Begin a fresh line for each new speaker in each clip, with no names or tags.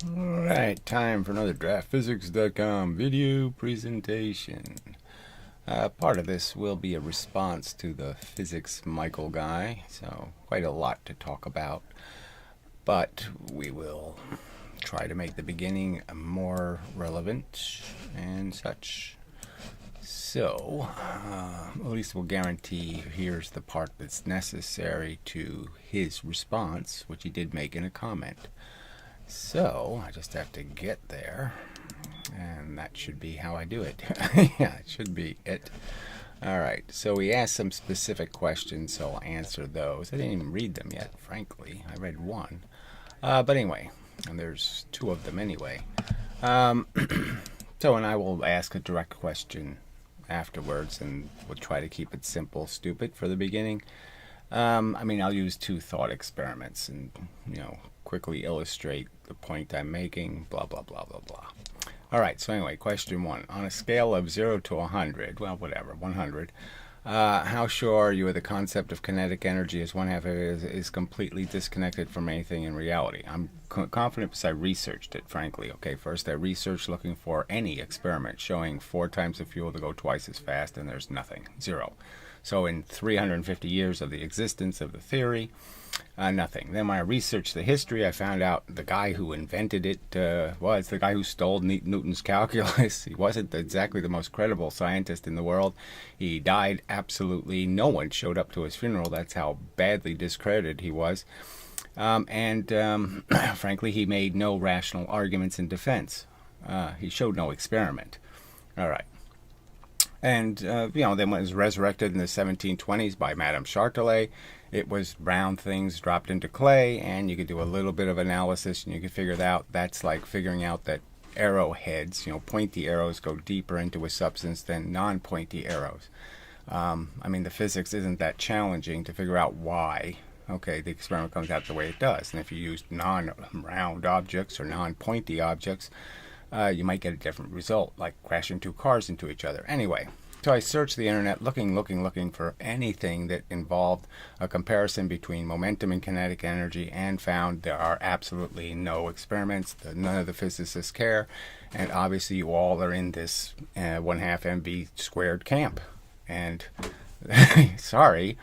Alright, time for another draftphysics.com video presentation. Part of this will be a response to the physics Michael guy, so quite a lot to talk about. But we will try to make the beginning more relevant and such. So, at least we'll guarantee here's the part that's necessary to his response, which he did make in a comment. So, I just have to get there, and that should be how I do it. Yeah, it should be it. Alright, so we asked some specific questions, so I'll answer those. I didn't even read them yet, frankly. I read one. But anyway, and there's two of them anyway. So, and I will ask a direct question afterwards, and we'll try to keep it simple, stupid for the beginning. I'll use two thought experiments and, quickly illustrate the point I'm making, blah, blah, blah, blah, blah. All right, so anyway, question one. On a scale of 0 to 100, well, whatever, 100, how sure are you of the concept of kinetic energy as one half of it is completely disconnected from anything in reality? I'm confident because I researched it, frankly. Okay, first I researched looking for any experiment showing 4 times the fuel to go twice as fast, and there's nothing, 0. So in 350 years of the existence of the theory, nothing. Then when I researched the history, I found out the guy who invented it was the guy who stole Newton's calculus. He wasn't exactly the most credible scientist in the world. He died absolutely. No one showed up to his funeral. That's how badly discredited he was. Frankly, he made no rational arguments in defense. He showed no experiment. All right. And, then when it was resurrected in the 1720s by Madame Chartelet, it was round things dropped into clay, and you could do a little bit of analysis, and you could figure it out. That's like figuring out that arrowheads, pointy arrows go deeper into a substance than non-pointy arrows. The physics isn't that challenging to figure out why. Okay, the experiment comes out the way it does. And if you use non-round objects or non-pointy objects, you might get a different result, like crashing two cars into each other. Anyway, so I searched the internet looking for anything that involved a comparison between momentum and kinetic energy, and found there are absolutely no experiments. None of the physicists care, and obviously you all are in this 1/2 mv squared camp. And sorry,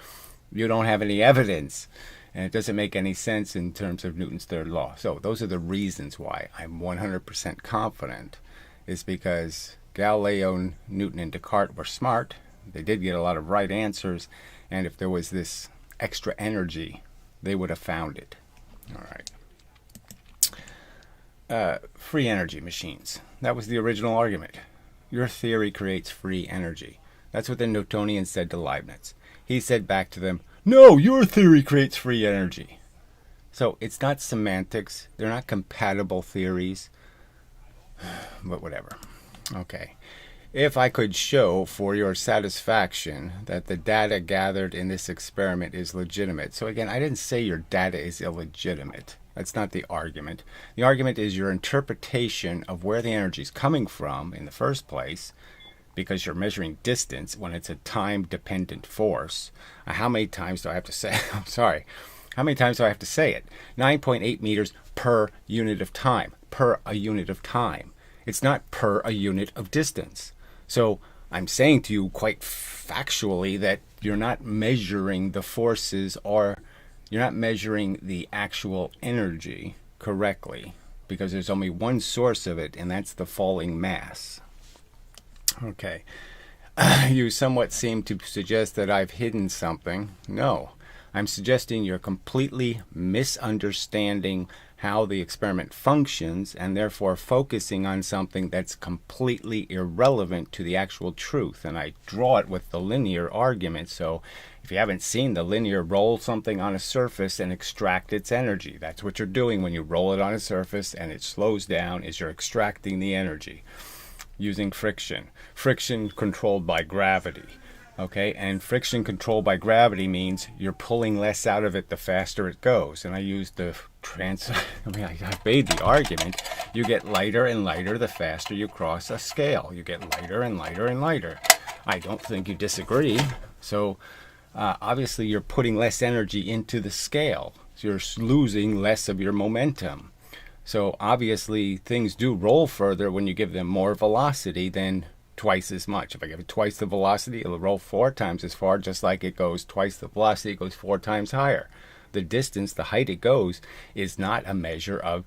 you don't have any evidence. And it doesn't make any sense in terms of Newton's third law. So those are the reasons why I'm 100% confident, is because Galileo, Newton, and Descartes were smart. They did get a lot of right answers. And if there was this extra energy, they would have found it. All right. Free energy machines. That was the original argument. Your theory creates free energy. That's what the Newtonians said to Leibniz. He said back to them, no, your theory creates free energy. So it's not semantics. They're not compatible theories. But whatever. Okay. If I could show for your satisfaction that the data gathered in this experiment is legitimate. So again, I didn't say your data is illegitimate. That's not the argument. The argument is your interpretation of where the energy is coming from in the first place, because you're measuring distance when it's a time-dependent force. How many times do I have to say? I'm sorry. How many times do I have to say it? 9.8 meters per unit of time. Per a unit of time. It's not per a unit of distance. So I'm saying to you quite factually that you're not measuring the forces, or you're not measuring the actual energy correctly, because there's only one source of it, and that's the falling mass. Okay. You somewhat seem to suggest that I've hidden something. No. I'm suggesting you're completely misunderstanding how the experiment functions, and therefore focusing on something that's completely irrelevant to the actual truth. And I draw it with the linear argument. So if you haven't seen the linear, roll something on a surface and extract its energy. That's what you're doing when you roll it on a surface and it slows down, is you're extracting the energy using friction. Friction controlled by gravity. Okay, and friction controlled by gravity means you're pulling less out of it the faster it goes. And I used the I made the argument. You get lighter and lighter the faster you cross a scale. You get lighter and lighter and lighter. I don't think you disagree. So obviously you're putting less energy into the scale. So you're losing less of your momentum. So obviously things do roll further when you give them more velocity than twice as much. If I give it twice the velocity, it'll roll 4 times as far, just like it goes twice the velocity, it goes 4 times higher. The distance, the height it goes, is not a measure of,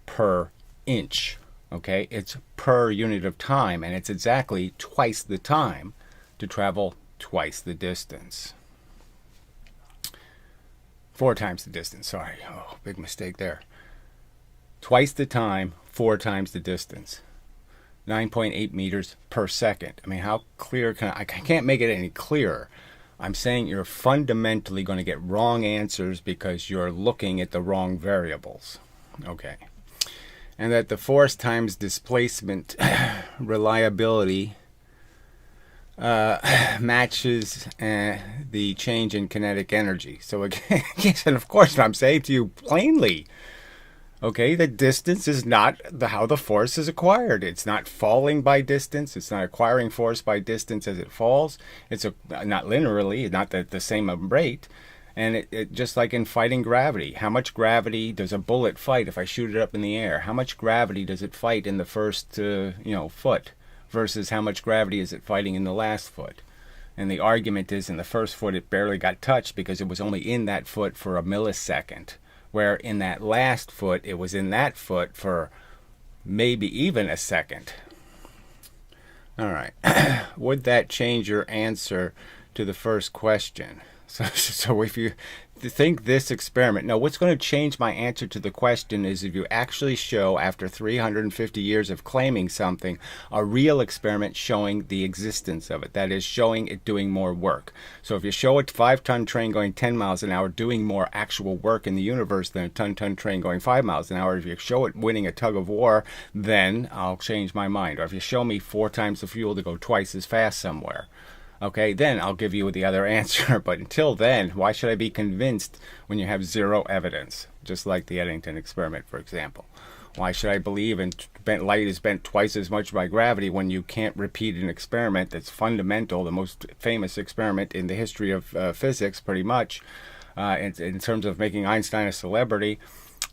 per inch. Okay, it's per unit of time, and it's exactly twice the time to travel twice the distance. 4 times the distance, sorry. Oh, big mistake there. Twice the time, 4 times the distance. 9.8 meters per second. I mean, how clear I can't make it any clearer. I'm saying you're fundamentally going to get wrong answers because you're looking at the wrong variables. Okay. And that the force times displacement reliability matches the change in kinetic energy. So again, yes, and of course I'm saying to you plainly, okay, the distance is not how the force is acquired. It's not falling by distance. It's not acquiring force by distance as it falls. It's not linearly, not at the same rate. And it just like in fighting gravity. How much gravity does a bullet fight if I shoot it up in the air? How much gravity does it fight in the first foot versus how much gravity is it fighting in the last foot? And the argument is in the first foot it barely got touched because it was only in that foot for a millisecond. Where in that last foot, it was in that foot for maybe even a second. All right. Would that change your answer to the first question? So if you think this experiment, now what's going to change my answer to the question is if you actually show, after 350 years of claiming something, a real experiment showing the existence of it. That is, showing it doing more work. So if you show a 5-ton train going 10 miles an hour doing more actual work in the universe than a 10-ton train going 5 miles an hour, if you show it winning a tug of war, then I'll change my mind. Or if you show me 4 times the fuel to go twice as fast somewhere, okay, then I'll give you the other answer. But until then, why should I be convinced when you have zero evidence? Just like the Eddington experiment, for example. Why should I believe light is bent twice as much by gravity when you can't repeat an experiment that's fundamental, the most famous experiment in the history of physics, pretty much, in terms of making Einstein a celebrity,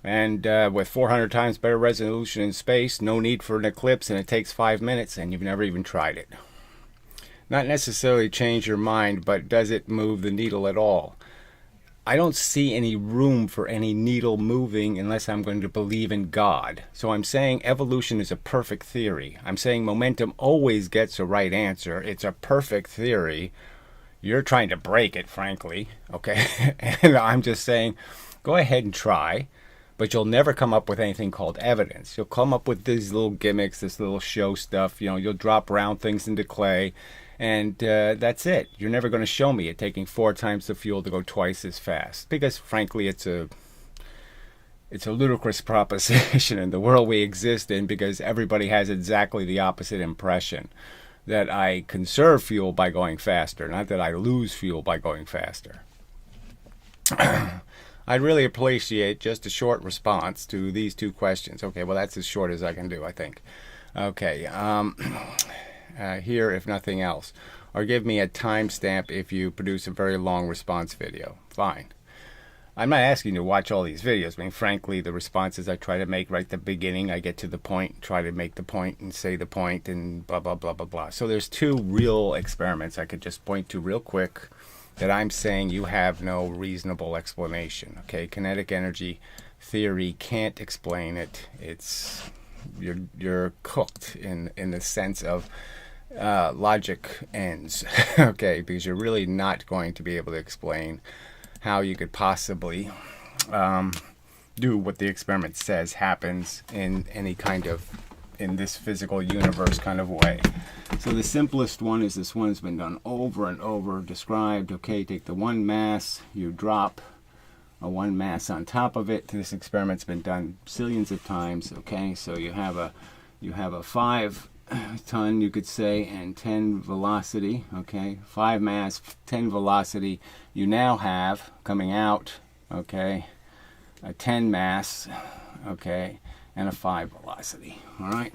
and with 400 times better resolution in space, no need for an eclipse, and it takes 5 minutes, and you've never even tried it. Not necessarily change your mind, but does it move the needle at all? I don't see any room for any needle moving unless I'm going to believe in God. So I'm saying evolution is a perfect theory. I'm saying momentum always gets a right answer. It's a perfect theory. You're trying to break it, frankly, okay? And I'm just saying, go ahead and try, but you'll never come up with anything called evidence. You'll come up with these little gimmicks, this little show stuff. You'll drop round things into clay. And that's it. You're never going to show me it taking 4 times the fuel to go twice as fast. Because, frankly, it's a ludicrous proposition in the world we exist in, because everybody has exactly the opposite impression. That I conserve fuel by going faster, not that I lose fuel by going faster. I'd really appreciate just a short response to these 2 questions. Okay, well, that's as short as I can do, I think. Okay, here if nothing else. Or give me a timestamp if you produce a very long response video. Fine. I'm not asking you to watch all these videos. I mean, frankly, the responses I try to make right at the beginning, I get to the point, try to make the point and say the point and blah, blah, blah, blah, blah. So there's 2 real experiments I could just point to real quick that I'm saying you have no reasonable explanation. Okay, kinetic energy theory can't explain it. It's you're cooked in the sense of logic ends. Okay, because you're really not going to be able to explain how you could possibly do what the experiment says happens in any kind of, in this physical universe kind of way. So the simplest one is this one that's been done over and over, described. Okay, take the one mass, you drop a one mass on top of it. This experiment's been done zillions of times. Okay, so you have a 5 ton, you could say, and 10 velocity. Okay, 5 mass, 10 velocity. You now have coming out, okay, a 10 mass, okay, and a 5 velocity. All right,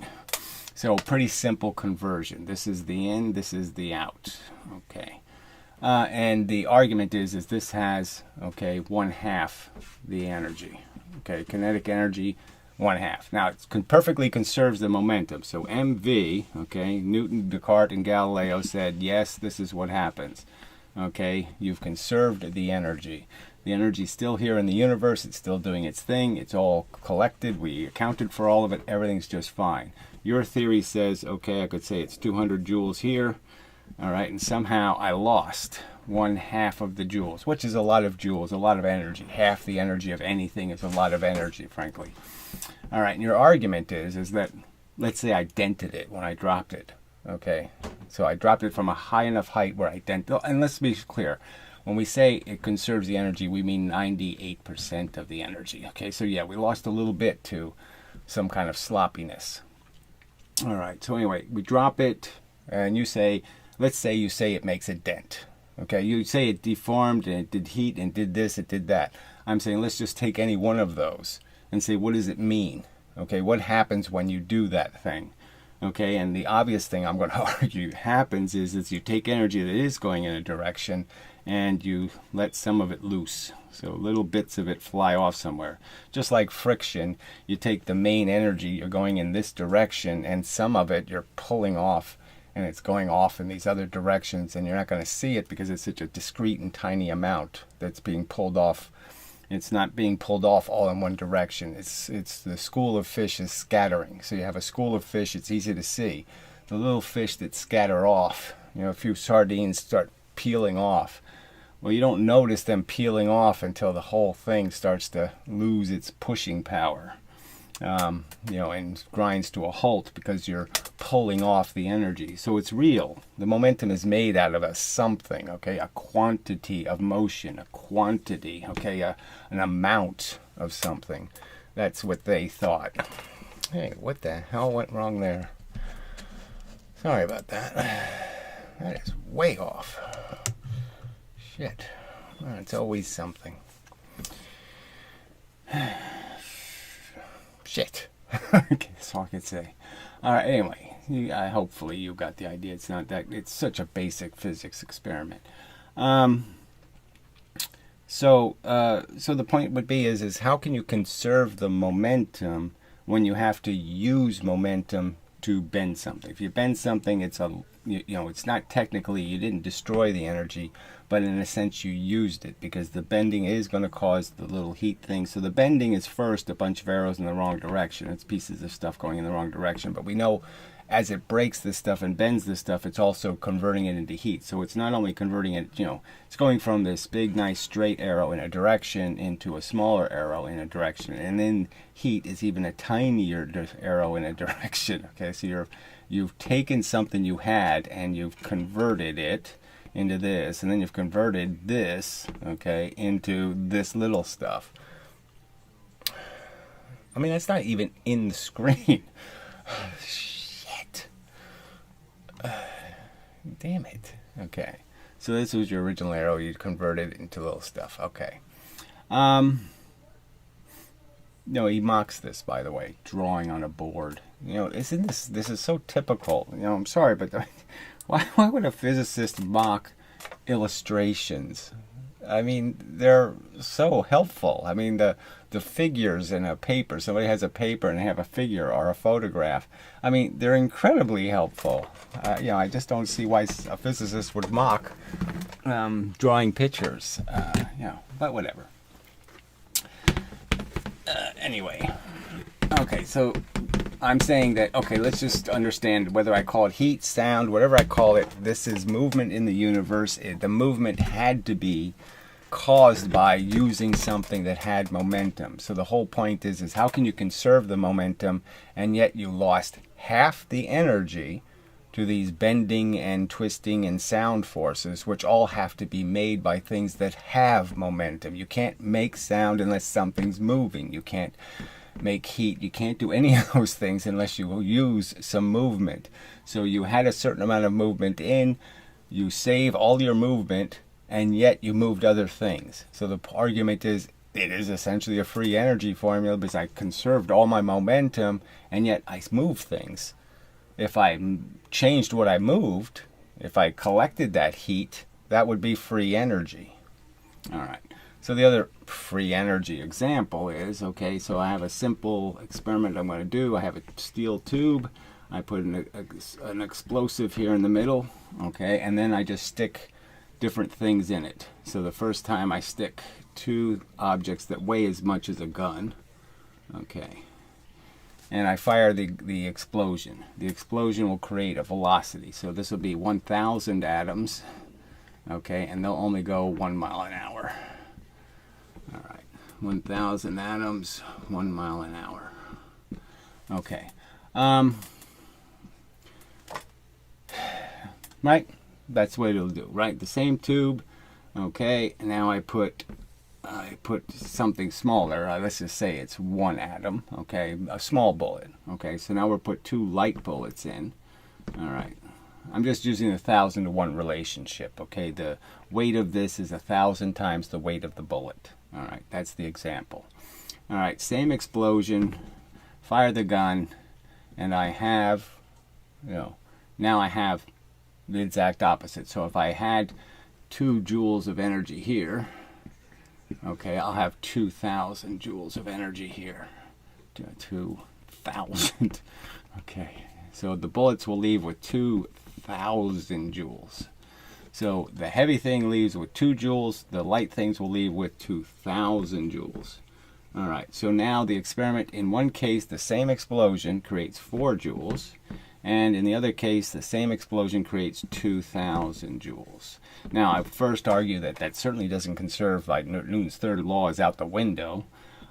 so pretty simple conversion. This is the in, this is the out. Okay, And the argument is this has, okay, 1/2 the energy. Okay, kinetic energy, 1/2. Now, it perfectly conserves the momentum. So MV, okay, Newton, Descartes, and Galileo said, yes, this is what happens. Okay, you've conserved the energy. The energy's still here in the universe. It's still doing its thing. It's all collected. We accounted for all of it. Everything's just fine. Your theory says, okay, I could say it's 200 joules here. All right, and somehow I lost 1/2 of the joules, which is a lot of joules, a lot of energy. Half the energy of anything is a lot of energy, frankly. All right, and your argument is that, let's say I dented it when I dropped it. Okay, so I dropped it from a high enough height where I dented, and let's be clear. When we say it conserves the energy, we mean 98% of the energy. Okay, so yeah, we lost a little bit to some kind of sloppiness. All right, so anyway, we drop it, and you say, let's say you say it makes a dent. Okay, you say it deformed, and it did heat, and did this, it did that. I'm saying let's just take any one of those and say, what does it mean? Okay, what happens when you do that thing? Okay, and the obvious thing I'm going to argue happens is you take energy that is going in a direction and you let some of it loose. So little bits of it fly off somewhere. Just like friction, you take the main energy, you're going in this direction, and some of it you're pulling off, and it's going off in these other directions, and you're not going to see it because it's such a discrete and tiny amount that's being pulled off. It's not being pulled off all in one direction. It's the school of fish is scattering. So you have a school of fish, it's easy to see. The little fish that scatter off, you know, a few sardines start peeling off. Well, you don't notice them peeling off until the whole thing starts to lose its pushing power. You know, and grinds to a halt because you're pulling off the energy. So it's real. The momentum is made out of a something, okay, a quantity of motion, a quantity, okay, an amount of something. That's what they thought. Hey, what the hell went wrong there? Sorry about that. That is way off. Shit. Well, it's always something. Shit. That's all I can say. All right, anyway, hopefully you got the idea. It's not that, it's such a basic physics experiment. So the point would be is how can you conserve the momentum when you have to use momentum to bend something? If you bend something, it's it's not technically, you didn't destroy the energy, but in a sense you used it, because the bending is going to cause the little heat thing. So the bending is first a bunch of arrows in the wrong direction. It's pieces of stuff going in the wrong direction. But we know as it breaks this stuff and bends this stuff, it's also converting it into heat. So it's not only converting it, it's going from this big, nice straight arrow in a direction into a smaller arrow in a direction. And then heat is even a tinier arrow in a direction. Okay, so you've taken something you had and you've converted it into this, and then you've converted this, okay, into this little stuff. I mean, that's not even in the screen. Shit. Damn it. Okay. So this was your original arrow. You converted it into little stuff. Okay. No, he mocks this, by the way, drawing on a board. Isn't this is so typical. I'm sorry, but why would a physicist mock illustrations? I mean, they're so helpful. I mean, the figures in a paper, somebody has a paper and they have a figure or a photograph. I mean, they're incredibly helpful. I just don't see why a physicist would mock drawing pictures. But whatever. Anyway, okay, so I'm saying that, okay, let's just understand whether I call it heat, sound, whatever I call it, this is movement in the universe. The movement had to be caused by using something that had momentum. So the whole point is how can you conserve the momentum, and yet you lost half the energy to these bending and twisting and sound forces, which all have to be made by things that have momentum. You can't make sound unless something's moving. You can't make heat. You can't do any of those things unless you use some movement. So you had a certain amount of movement in, you save all your movement, and yet you moved other things. So the argument is it is essentially a free energy formula because I conserved all my momentum and yet I moved things. If I changed what I moved, if I collected that heat, That would be free energy. All right. So the other free energy example is, okay, so I have a simple experiment I'm going to do. I have a steel tube. I put an explosive here in the middle, okay, and then I just stick different things in it. So the first time I stick 2 objects that weigh as much as a gun, okay, and I fire the explosion. The explosion will create a velocity. So this will be 1,000 atoms, okay, and they'll only go 1 mile an hour. All right, 1,000 atoms, 1 mile an hour. Okay. Right? That's what it'll do, right? The same tube, okay, and now I put something smaller. Let's just say it's 1 atom, okay, a small bullet, okay. So now we'll put 2 light bullets in. All right. I'm just using the 1,000 to 1 relationship, okay. The weight of this is 1,000 times the weight of the bullet. All right, that's the example. All right, same explosion, fire the gun, and I have, now I have the exact opposite. So if I had 2 joules of energy here, okay, I'll have 2,000 joules of energy here. 2,000. Okay, so the bullets will leave with 2,000 joules. So the heavy thing leaves with 2 joules. The light things will leave with 2,000 joules. All right, so now the experiment, in one case, the same explosion creates 4 joules. And in the other case, the same explosion creates 2,000 joules. Now, I first argue that that certainly doesn't conserve, like Newton's third law is out the window.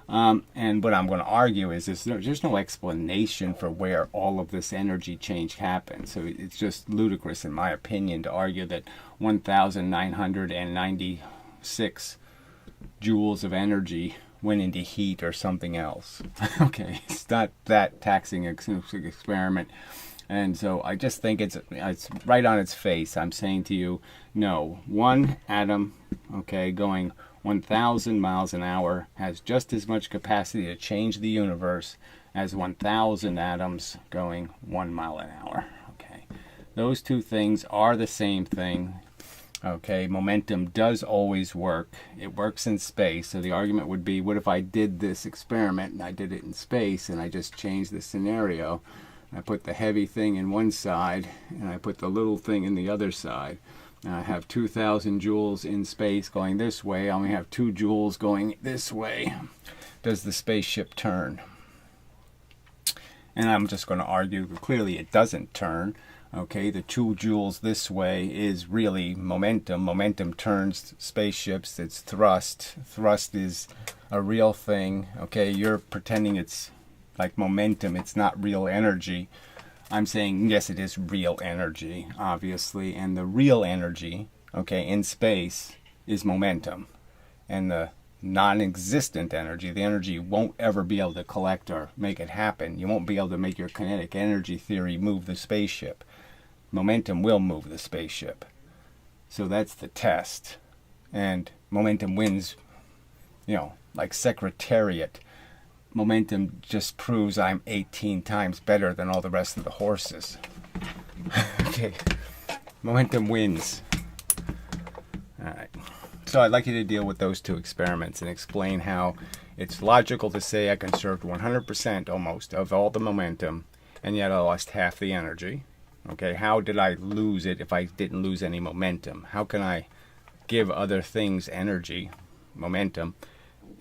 And what I'm going to argue is there's no explanation for where all of this energy change happened. So it's just ludicrous, in my opinion, to argue that 1,996 joules of energy went into heat or something else. Okay, it's not that taxing experiment. And so I just think it's right on its face. I'm saying to you, no, 1 atom, okay, going 1,000 miles an hour has just as much capacity to change the universe as 1,000 atoms going 1 mile an hour. Okay, those 2 things are the same thing. Okay, momentum does always work. It works in space. So the argument would be, what if I did this experiment and I did it in space and I just changed the scenario? I put the heavy thing in one side and I put the little thing in the other side. And I have 2,000 joules in space going this way. I only have 2 joules going this way. Does the spaceship turn? And I'm just going to argue clearly it doesn't turn. Okay, the 2 joules this way is really momentum. Momentum turns spaceships. It's thrust. Thrust is a real thing. Okay, you're pretending it's like momentum. It's not real energy. I'm saying, yes, it is real energy, obviously. And the real energy, okay, in space is momentum. And the non-existent energy, the energy you won't ever be able to collect or make it happen. You won't be able to make your kinetic energy theory move the spaceship. Momentum will move the spaceship. So that's the test. And momentum wins, like Secretariat. Momentum just proves I'm 18 times better than all the rest of the horses. Okay. Momentum wins. Alright. So I'd like you to deal with those 2 experiments and explain how it's logical to say I conserved 100% almost of all the momentum, and yet I lost half the energy. Okay, how did I lose it if I didn't lose any momentum? How can I give other things energy, momentum,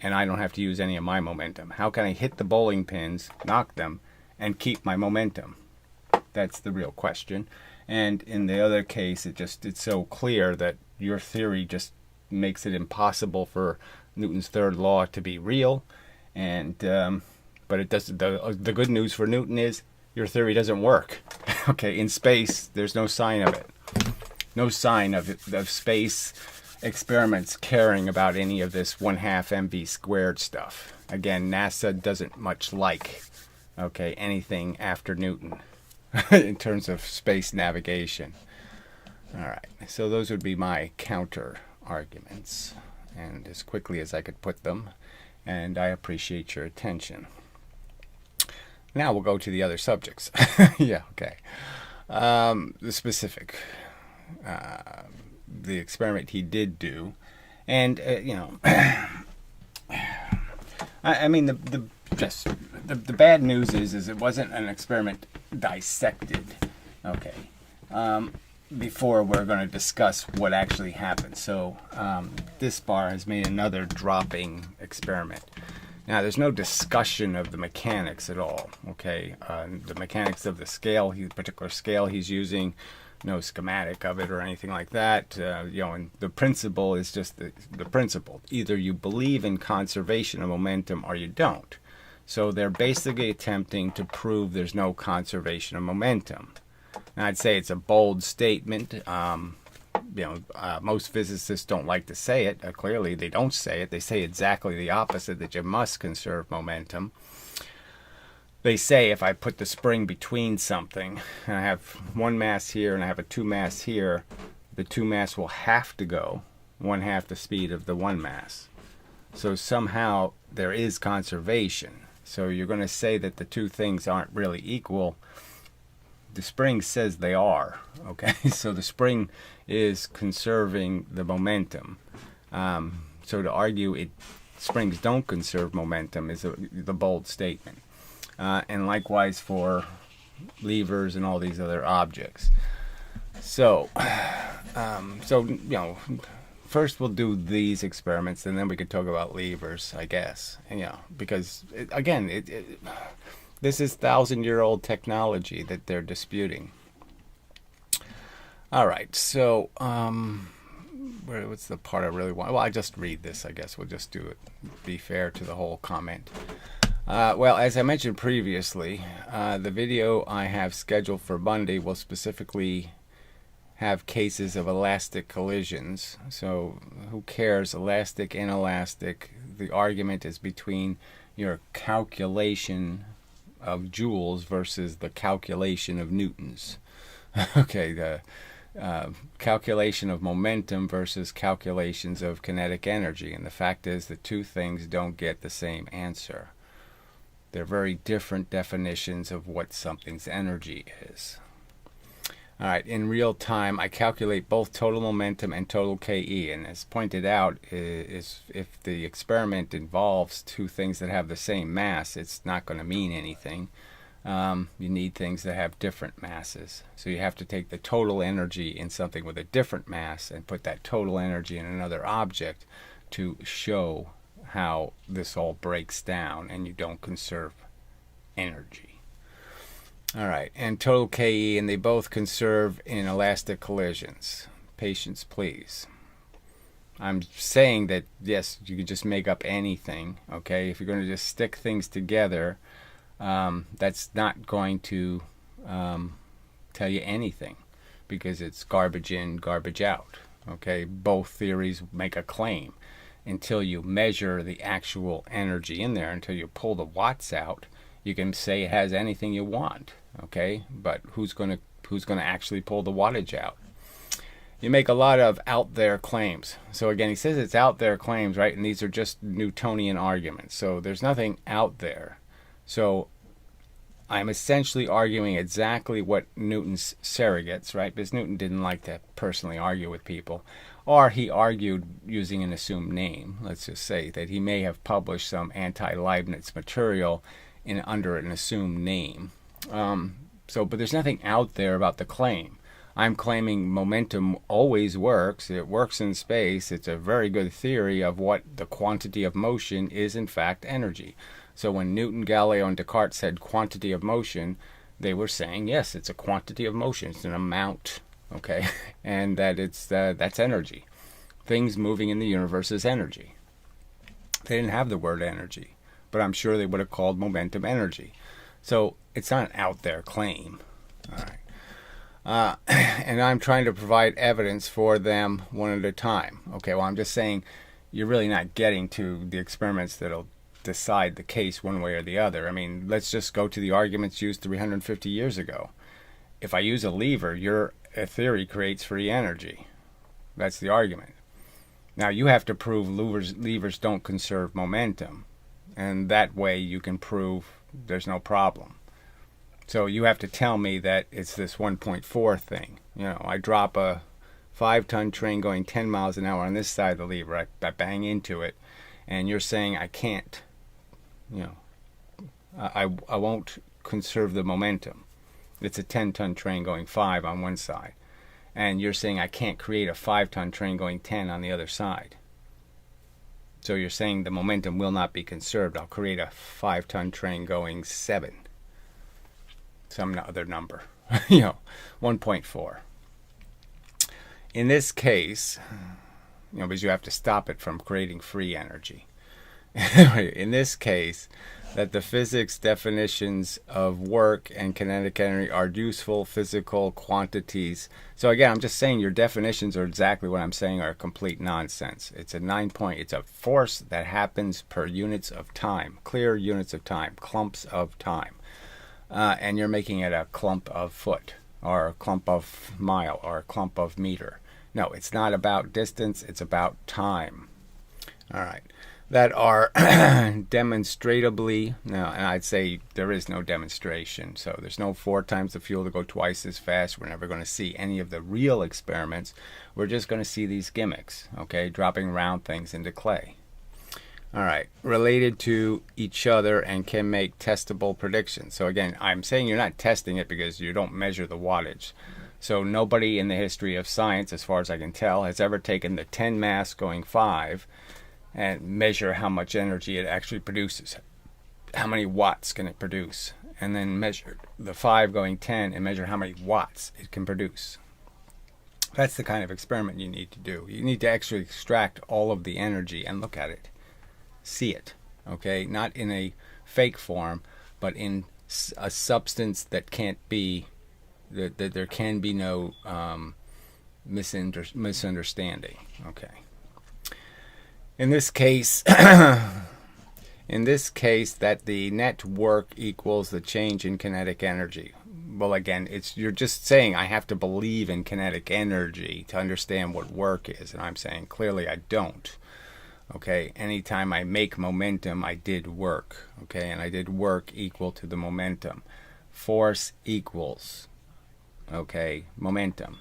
and I don't have to use any of my momentum? How can I hit the bowling pins, knock them, and keep my momentum? That's the real question. And in the other case, it's so clear that your theory just makes it impossible for Newton's third law to be real. And but it does. The good news for Newton is your theory doesn't work. Okay, in space, there's no sign of it. No sign of space experiments caring about any of this 1/2 mv squared stuff. Again, NASA doesn't much like, okay, anything after Newton in terms of space navigation. All right, so those would be my counter arguments, and as quickly as I could put them, and I appreciate your attention. Now we'll go to the other subjects. Yeah, okay. The specific the experiment he did do. And, you know, I mean, the bad news is it wasn't an experiment dissected, okay, before we're going to discuss what actually happened. So this bar has made another dropping experiment. Now, there's no discussion of the mechanics at all, okay? The mechanics of the scale, the particular scale he's using, no schematic of it or anything like that. You know, and the principle is just the principle. Either you believe in conservation of momentum or you don't. So they're basically attempting to prove there's no conservation of momentum. And I'd say it's a bold statement. You know, most physicists don't like to say it. Clearly, they don't say it. They say exactly the opposite, that you must conserve momentum. They say if I put the spring between something, and I have one mass here and I have a two mass here, the two mass will have to go 1/2 the speed of the one mass. So somehow there is conservation. So you're going to say that the two things aren't really equal. The spring says they are, okay? So the spring is conserving the momentum. So to argue springs don't conserve momentum is the bold statement. And likewise for levers and all these other objects. So, you know, first we'll do these experiments, and then we could talk about levers, I guess. And, you know, because this is 1,000-year-old technology that they're disputing. All right, so what's the part I really want? Well, I just read this, I guess. We'll just do it. Be fair to the whole comment. Well, as I mentioned previously, the video I have scheduled for Monday will specifically have cases of elastic collisions. So who cares, elastic, inelastic? The argument is between your calculation of joules versus the calculation of newtons. Okay, the calculation of momentum versus calculations of kinetic energy. And the fact is the two things don't get the same answer. They're very different definitions of what something's energy is. All right, in real time, I calculate both total momentum and total KE. And as pointed out, is if the experiment involves two things that have the same mass, it's not going to mean anything. You need things that have different masses. So you have to take the total energy in something with a different mass and put that total energy in another object to show how this all breaks down and you don't conserve energy. All right, and total KE, and they both conserve in elastic collisions. Patience, please. I'm saying that, yes, you can just make up anything, okay? If you're going to just stick things together, that's not going to tell you anything because it's garbage in, garbage out, okay? Both theories make a claim. Until you measure the actual energy in there, until you pull the watts out, you can say it has anything you want, okay? But who's going to actually pull the wattage out? You make a lot of out there claims. So again, he says it's out there claims, right? And these are just Newtonian arguments. So there's nothing out there. So I'm essentially arguing exactly what Newton's surrogates, right? Because Newton didn't like to personally argue with people. Or he argued using an assumed name. Let's just say that he may have published some anti-Leibniz material under an assumed name. But there's nothing out there about the claim. I'm claiming momentum always works. It works in space. It's a very good theory of what the quantity of motion is in fact energy. So when Newton, Galileo, and Descartes said quantity of motion, they were saying, yes, it's a quantity of motion. It's an amount, okay? And that that's energy. Things moving in the universe is energy. They didn't have the word energy, but I'm sure they would have called momentum energy. So it's not an out there claim. All right. And I'm trying to provide evidence for them one at a time. Okay, well, I'm just saying you're really not getting to the experiments that'll decide the case one way or the other. I mean, let's just go to the arguments used 350 years ago. If I use a lever, your theory creates free energy. That's the argument. Now, you have to prove levers don't conserve momentum. And that way you can prove there's no problem. So you have to tell me that it's this 1.4 thing. You know, I drop a 5-ton train going 10 miles an hour on this side of the lever. I bang into it, and you're saying I can't, you know, I won't conserve the momentum. It's a 10-ton train going 5 on one side, and you're saying I can't create a 5-ton train going 10 on the other side. So you're saying the momentum will not be conserved. I'll create a 5-ton train going 7. Some other number, 1.4. In this case, because you have to stop it from creating free energy. In this case, that the physics definitions of work and kinetic energy are useful physical quantities. So again, I'm just saying your definitions are exactly what I'm saying are complete nonsense. It's a 9-point, it's a force that happens per units of time, clear units of time, clumps of time. And you're making it a clump of foot, or a clump of mile, or a clump of meter. No, it's not about distance, it's about time. All right. That are demonstrably, no, and I'd say there is no demonstration. So there's no 4 times the fuel to go twice as fast. We're never going to see any of the real experiments. We're just going to see these gimmicks, okay, dropping round things into clay. All right, related to each other and can make testable predictions. So again, I'm saying you're not testing it because you don't measure the wattage. So nobody in the history of science, as far as I can tell, has ever taken the 10 mass going 5 and measure how much energy it actually produces. How many watts can it produce? And then measure the 5 going 10 and measure how many watts it can produce. That's the kind of experiment you need to do. You need to actually extract all of the energy and look at it. See it, okay? Not in a fake form, but in a substance that can't be, that there can be no misunderstanding, okay? In this case, that the net work equals the change in kinetic energy. Well, again, you're just saying I have to believe in kinetic energy to understand what work is, and I'm saying clearly I don't. Okay, anytime I make momentum, I did work. Okay, and I did work equal to the momentum. Force equals, okay, momentum.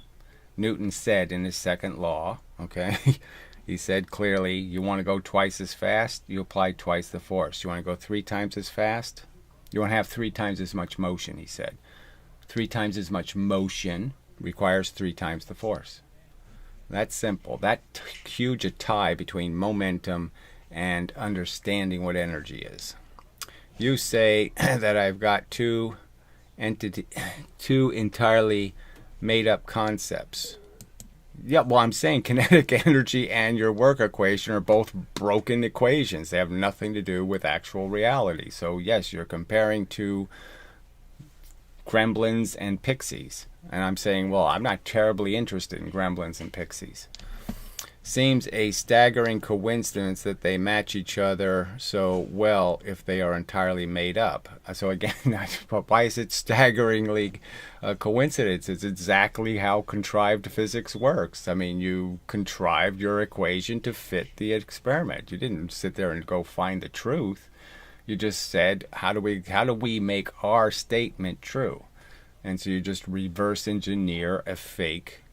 Newton said in his second law, okay, he said clearly, you want to go twice as fast, you apply twice the force. You want to go 3 times as fast, you want to have 3 times as much motion, he said. 3 times as much motion requires 3 times the force. That's simple. That huge a tie between momentum and understanding what energy is. You say that I've got two entirely made up concepts. Yeah, well, I'm saying kinetic energy and your work equation are both broken equations. They have nothing to do with actual reality. So yes, you're comparing two gremlins and pixies. And I'm saying, well, I'm not terribly interested in gremlins and pixies. Seems a staggering coincidence that they match each other so well if they are entirely made up. So again, why is it staggeringly a coincidence? It's exactly how contrived physics works. I mean, you contrived your equation to fit the experiment. You didn't sit there and go find the truth. You just said, how do we make our statement true? And so you just reverse engineer a fake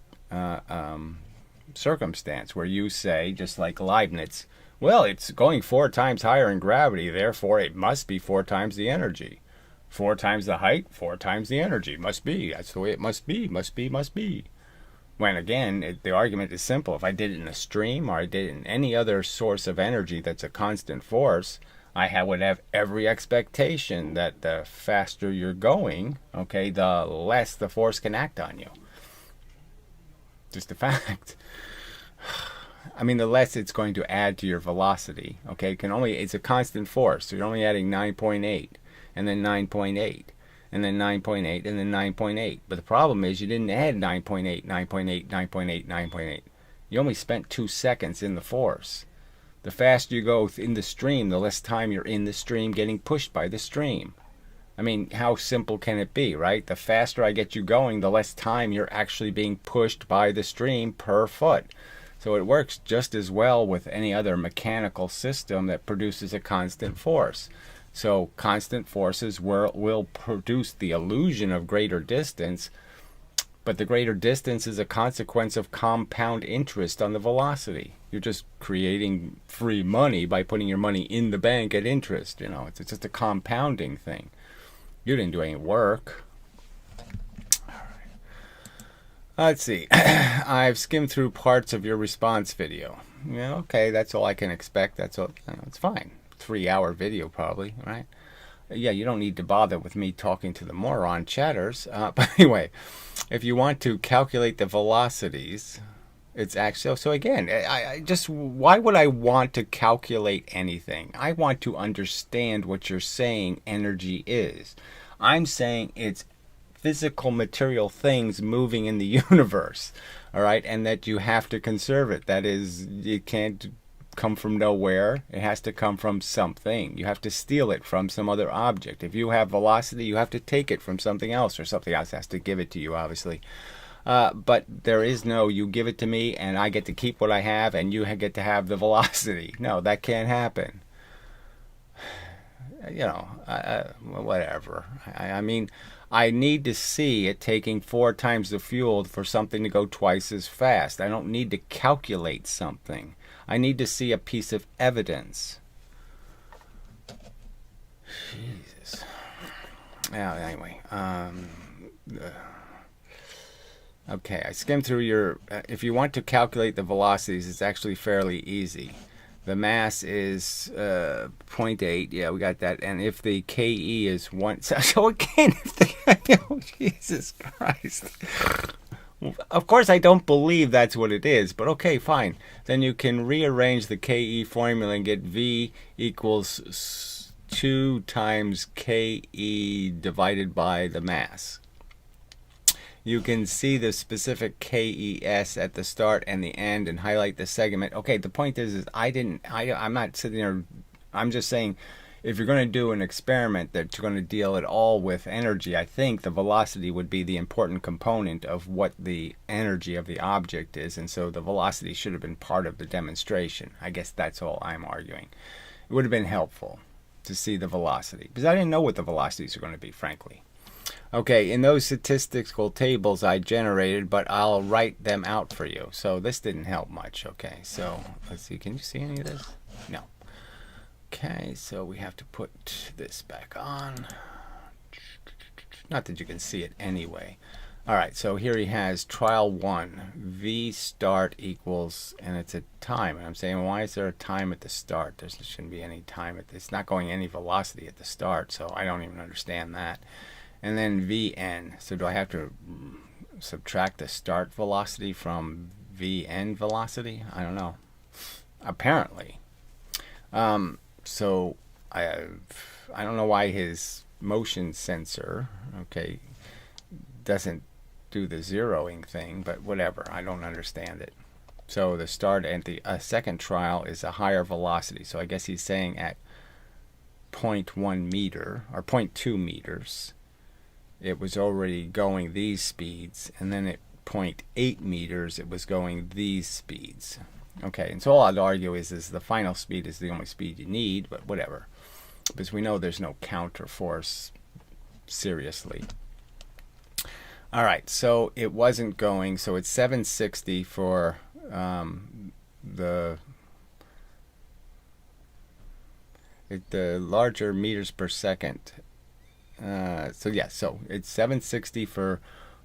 circumstance where you say, just like Leibniz, well, it's going 4 times higher in gravity, therefore it must be 4 times the energy. 4 times the height, 4 times the energy. Must be. That's the way it must be. Must be. When again, the argument is simple. If I did it in a stream or I did it in any other source of energy that's a constant force, I would have every expectation that the faster you're going, okay, the less the force can act on you. Just a fact. I mean, the less it's going to add to your velocity, okay? It's a constant force, so you're only adding 9.8, and then 9.8, and then 9.8, and then 9.8. But the problem is you didn't add 9.8, 9.8, 9.8, 9.8. You only spent 2 seconds in the force. The faster you go in the stream, the less time you're in the stream getting pushed by the stream. I mean, how simple can it be, right? The faster I get you going, the less time you're actually being pushed by the stream per foot. So it works just as well with any other mechanical system that produces a constant force. So constant forces will produce the illusion of greater distance, But the greater distance is a consequence of compound interest on the velocity. You're just creating free money by putting your money in the bank at interest. You know, it's just a compounding thing. You didn't do any work. Let's see. I've skimmed through parts of your response video. Yeah, okay, that's all I can expect. That's all. It's fine. 3-hour video probably, right? Yeah, you don't need to bother with me talking to the moron chatters. But anyway, if you want to calculate the velocities, it's actually so again. I just why would I want to calculate anything? I want to understand what you're saying. Energy is. I'm saying it's physical material things moving in the universe, all right, and that you have to conserve it. That is, it can't come from nowhere. It has to come from something. You have to steal it from some other object. If you have velocity, you have to take it from something else, or something else has to give it to you, obviously. But there is no, you give it to me and I get to keep what I have and you get to have the velocity. No, that can't happen. You know, whatever. I mean, I need to see it taking 4 times the fuel for something to go twice as fast. I don't need to calculate something. I need to see a piece of evidence. Jesus. Yeah, anyway. Okay, I skimmed through your... if you want to calculate the velocities, it's actually fairly easy. The mass is 0.8. Yeah, we got that. And if the KE is 1... So again, if the... oh, Jesus Christ. Of course, I don't believe that's what it is, but okay, fine. Then you can rearrange the KE formula and get V equals 2 times KE divided by the mass. You can see the specific KES at the start and the end and highlight the segment. Okay, the point is I'm not sitting there, I'm just saying, if you're going to do an experiment that's going to deal at all with energy, I think the velocity would be the important component of what the energy of the object is, and so the velocity should have been part of the demonstration. I guess that's all I'm arguing. It would have been helpful to see the velocity, because I didn't know what the velocities are going to be, frankly. Okay, in those statistical tables I generated, but I'll write them out for you. So this didn't help much. Okay, so let's see. Can you see any of this? No. Okay, so we have to put this back on. Not that you can see it anyway. All right, so here he has trial 1. V start equals, and it's a time. And I'm saying, why is there a time at the start? There shouldn't be any time at this. It's not going any velocity at the start, so I don't even understand that. And then Vn. So do I have to subtract the start velocity from Vn velocity? I don't know. Apparently. So I don't know why his motion sensor, okay, doesn't do the zeroing thing, but whatever. I don't understand it. So the start at the second trial is a higher velocity. So I guess he's saying at 0.1 meter or 0.2 meters. It was already going these speeds, and then at 0.8 meters it was going these speeds. Okay, and so all I'd argue is the final speed is the only speed you need, but whatever, because we know there's no counter force, seriously. All right, so it wasn't going, so it's 760 for the larger meters per second. So it's 760 for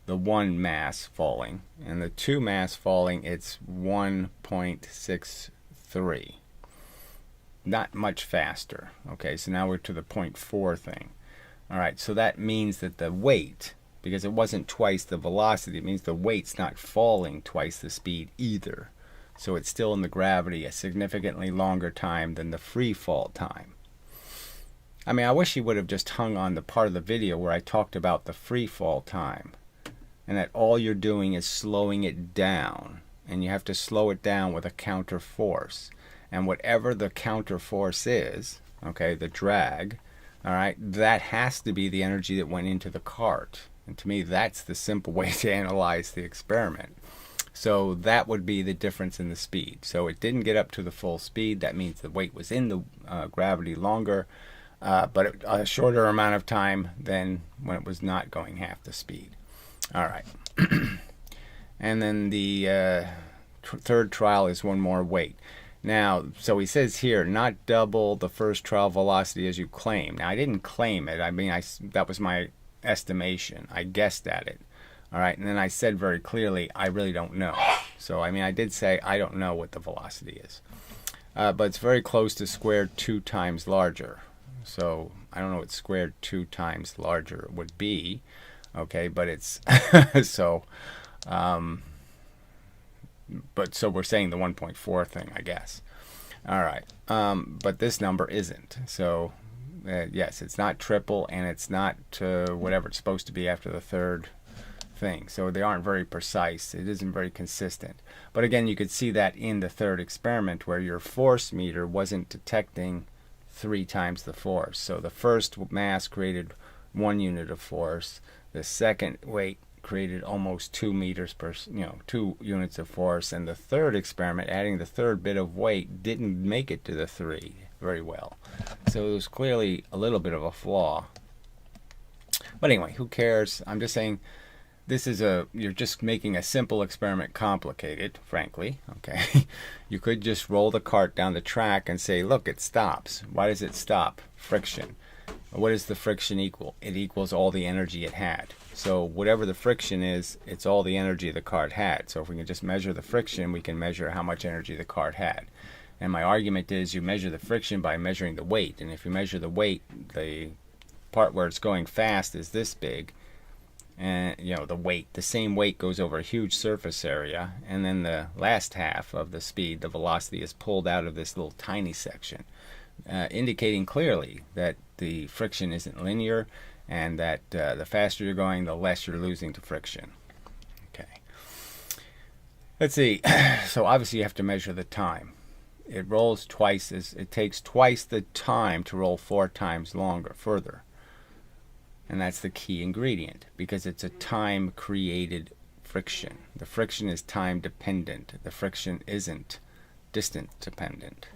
the 1 mass falling, and the 2 mass falling, it's 1.63. Not much faster. Okay, so now we're to the 0.4 thing. All right, so that means that the weight, because it wasn't twice the velocity, it means the weight's not falling twice the speed either. So it's still in the gravity a significantly longer time than the free fall time. I mean, I wish he would have just hung on the part of the video where I talked about the free fall time, and that all you're doing is slowing it down, and you have to slow it down with a counter force, and whatever the counter force is, okay, the drag, all right, that has to be the energy that went into the cart. And to me, that's the simple way to analyze the experiment. So that would be the difference in the speed. So it didn't get up to the full speed. That means the weight was in the gravity longer, but a shorter amount of time than when it was not going half the speed. All right. And then the third trial is one more weight. Now, so he says here, not double the first trial velocity as you claim. Now, I didn't claim it. I mean, that was my estimation. I guessed at it. All right, and then I said very clearly, I really don't know. So, I mean, I did say I don't know what the velocity is. But it's very close to squared 2 times larger. So, I don't know what squared 2 times larger would be. Okay, but it's, so, but so we're saying the 1.4 thing, I guess. All right, but this number isn't. So, yes, it's not triple, and it's not whatever it's supposed to be after the third thing. So they aren't very precise. It isn't very consistent. But again, you could see that in the third experiment where your force meter wasn't detecting 3 times the force. So the first mass created 1 unit of force. The second weight created almost 2 meters per, 2 units of force. And the third experiment, adding the third bit of weight, didn't make it to the 3 very well. So it was clearly a little bit of a flaw. But anyway, who cares? I'm just saying, this is you're just making a simple experiment complicated, frankly, okay? You could just roll the cart down the track and say, look, it stops. Why does it stop? Friction. What does the friction equal? It equals all the energy it had. So whatever the friction is, it's all the energy the cart had. So if we can just measure the friction, we can measure how much energy the cart had. And my argument is you measure the friction by measuring the weight. And if you measure the weight, the part where it's going fast is this big. And the weight, the same weight goes over a huge surface area, and then the last half of the speed, the velocity, is pulled out of this little tiny section, indicating clearly that the friction isn't linear, and that the faster you're going, the less you're losing to friction. Okay. Let's see. So obviously you have to measure the time. It rolls twice it takes twice the time to roll 4 times further. And that's the key ingredient, because it's a time-created friction. The friction is time-dependent. The friction isn't distance-dependent.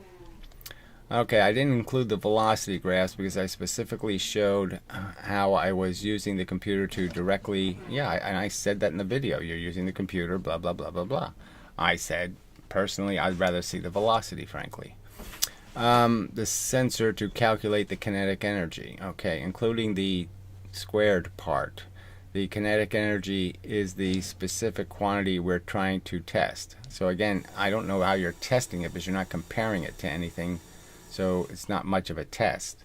Okay, I didn't include the velocity graphs because I specifically showed how I was using the computer to directly, and I said that in the video. You're using the computer, blah, blah, blah, blah, blah. I said, personally, I'd rather see the velocity, frankly. The sensor to calculate the kinetic energy. Okay, including the squared part. The kinetic energy is the specific quantity we're trying to test. So again, I don't know how you're testing it because you're not comparing it to anything, so it's not much of a test.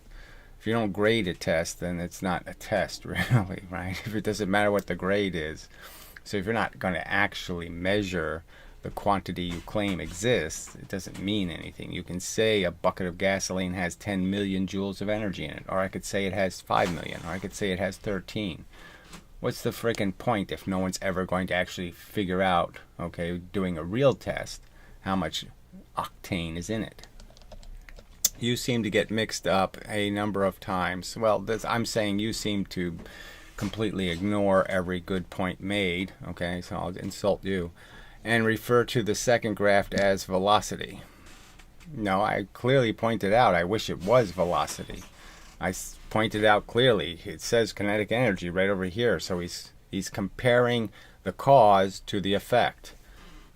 If you don't grade a test, then it's not a test, really, right? If it doesn't matter what the grade is. So if you're not going to actually measure the quantity you claim exists, it doesn't mean anything. You can say a bucket of gasoline has 10 million joules of energy in it, or I could say it has 5 million, or I could say it has 13. What's the frickin' point if no one's ever going to actually figure out, okay, doing a real test, how much octane is in it? You seem to get mixed up a number of times. Well, I'm saying you seem to completely ignore every good point made, okay, so I'll insult you, and refer to the second graph as velocity. No, I clearly pointed out, I wish it was velocity. I pointed out clearly, it says kinetic energy right over here, so he's comparing the cause to the effect.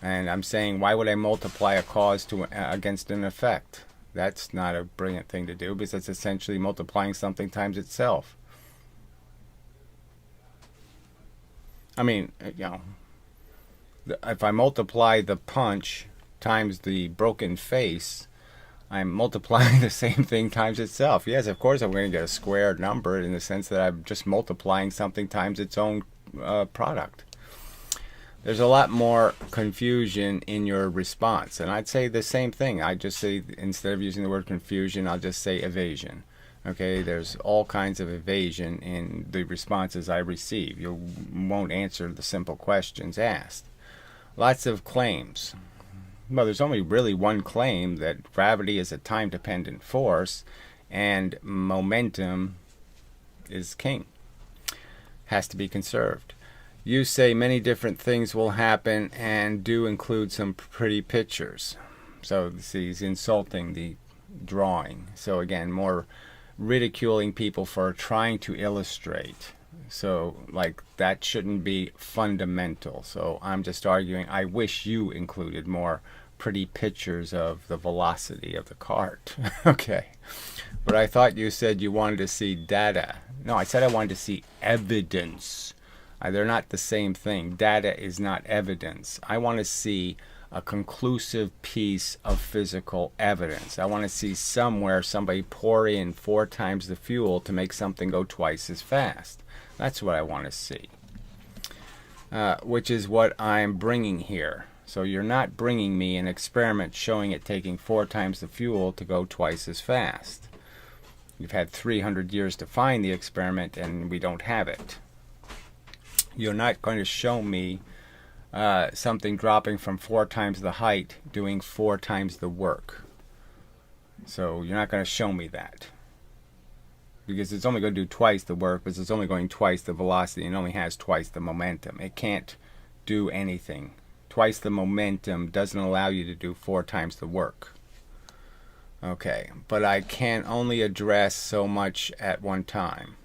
And I'm saying, why would I multiply a cause against an effect? That's not a brilliant thing to do, because it's essentially multiplying something times itself. I mean, if I multiply the punch times the broken face, I'm multiplying the same thing times itself. Yes, of course I'm going to get a squared number in the sense that I'm just multiplying something times its own product. There's a lot more confusion in your response, and I'd say the same thing. I'd just say, instead of using the word confusion, I'll just say evasion. Okay, there's all kinds of evasion in the responses I receive. You won't answer the simple questions asked. Lots of claims. Well, there's only really one claim, that gravity is a time-dependent force and momentum is king. Has to be conserved. You say many different things will happen and do include some pretty pictures. So he's insulting the drawing. So again, more ridiculing people for trying to illustrate So, like, that shouldn't be fundamental. So I'm just arguing, I wish you included more pretty pictures of the velocity of the cart. Okay. But I thought you said you wanted to see data. No, I said I wanted to see evidence. They're not the same thing. Data is not evidence. I want to see a conclusive piece of physical evidence. I want to see somewhere somebody pour in 4 times the fuel to make something go twice as fast. That's what I want to see, which is what I'm bringing here. So you're not bringing me an experiment showing it taking 4 times the fuel to go twice as fast. You've had 300 years to find the experiment, and we don't have it. You're not going to show me something dropping from 4 times the height doing 4 times the work. So you're not going to show me that, because it's only going to do twice the work, because it's only going twice the velocity and only has twice the momentum. It can't do anything. Twice the momentum doesn't allow you to do 4 times the work. Okay, but I can only address so much at one time.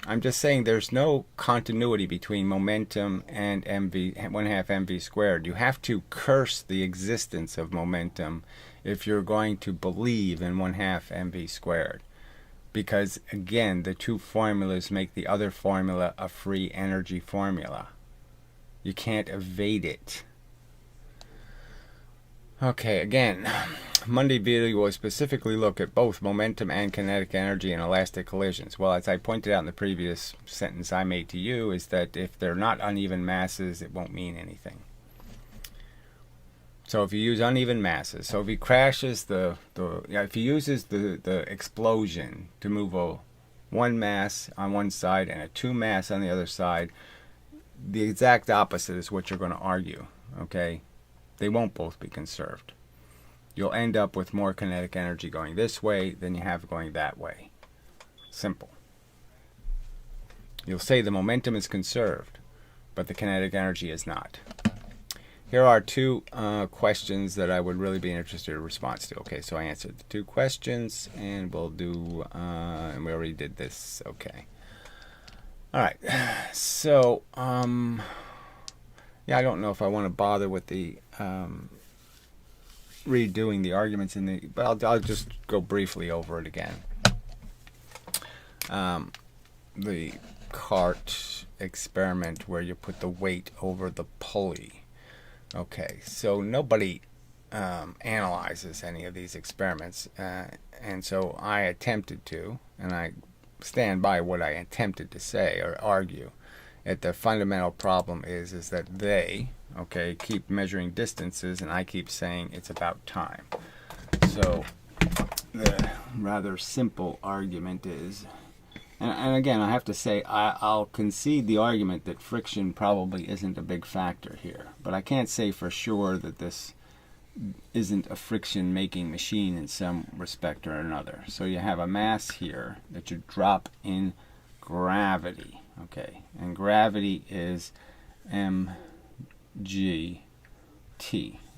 I'm just saying there's no continuity between momentum and mv, 1/2 mv squared. You have to curse the existence of momentum if you're going to believe in 1/2 mv squared. Because, again, the two formulas make the other formula a free energy formula. You can't evade it. Okay, again, Monday video will specifically look at both momentum and kinetic energy in elastic collisions. Well, as I pointed out in the previous sentence I made to you, is that if they're not uneven masses, it won't mean anything. So if you use uneven masses, so if he crashes if he uses the explosion to move a 1 mass on one side and a 2 mass on the other side, the exact opposite is what you're going to argue, okay? They won't both be conserved. You'll end up with more kinetic energy going this way than you have going that way. Simple. You'll say the momentum is conserved, but the kinetic energy is not. Here are 2 questions that I would really be interested in a response to. Okay, so I answered the 2 questions, and we'll do, and we already did this. Okay. All right. So, yeah, I don't know if I want to bother with the redoing the arguments but I'll just go briefly over it again. The cart experiment where you put the weight over the pulley. Okay, so nobody analyzes any of these experiments, and so I attempted to, and I stand by what I attempted to say or argue. The fundamental problem is that they, okay, keep measuring distances, and I keep saying it's about time. So the rather simple argument is, and again, I have to say, I'll concede the argument that friction probably isn't a big factor here, but I can't say for sure that this isn't a friction-making machine in some respect or another. So you have a mass here that you drop in gravity, okay, and gravity is mgt,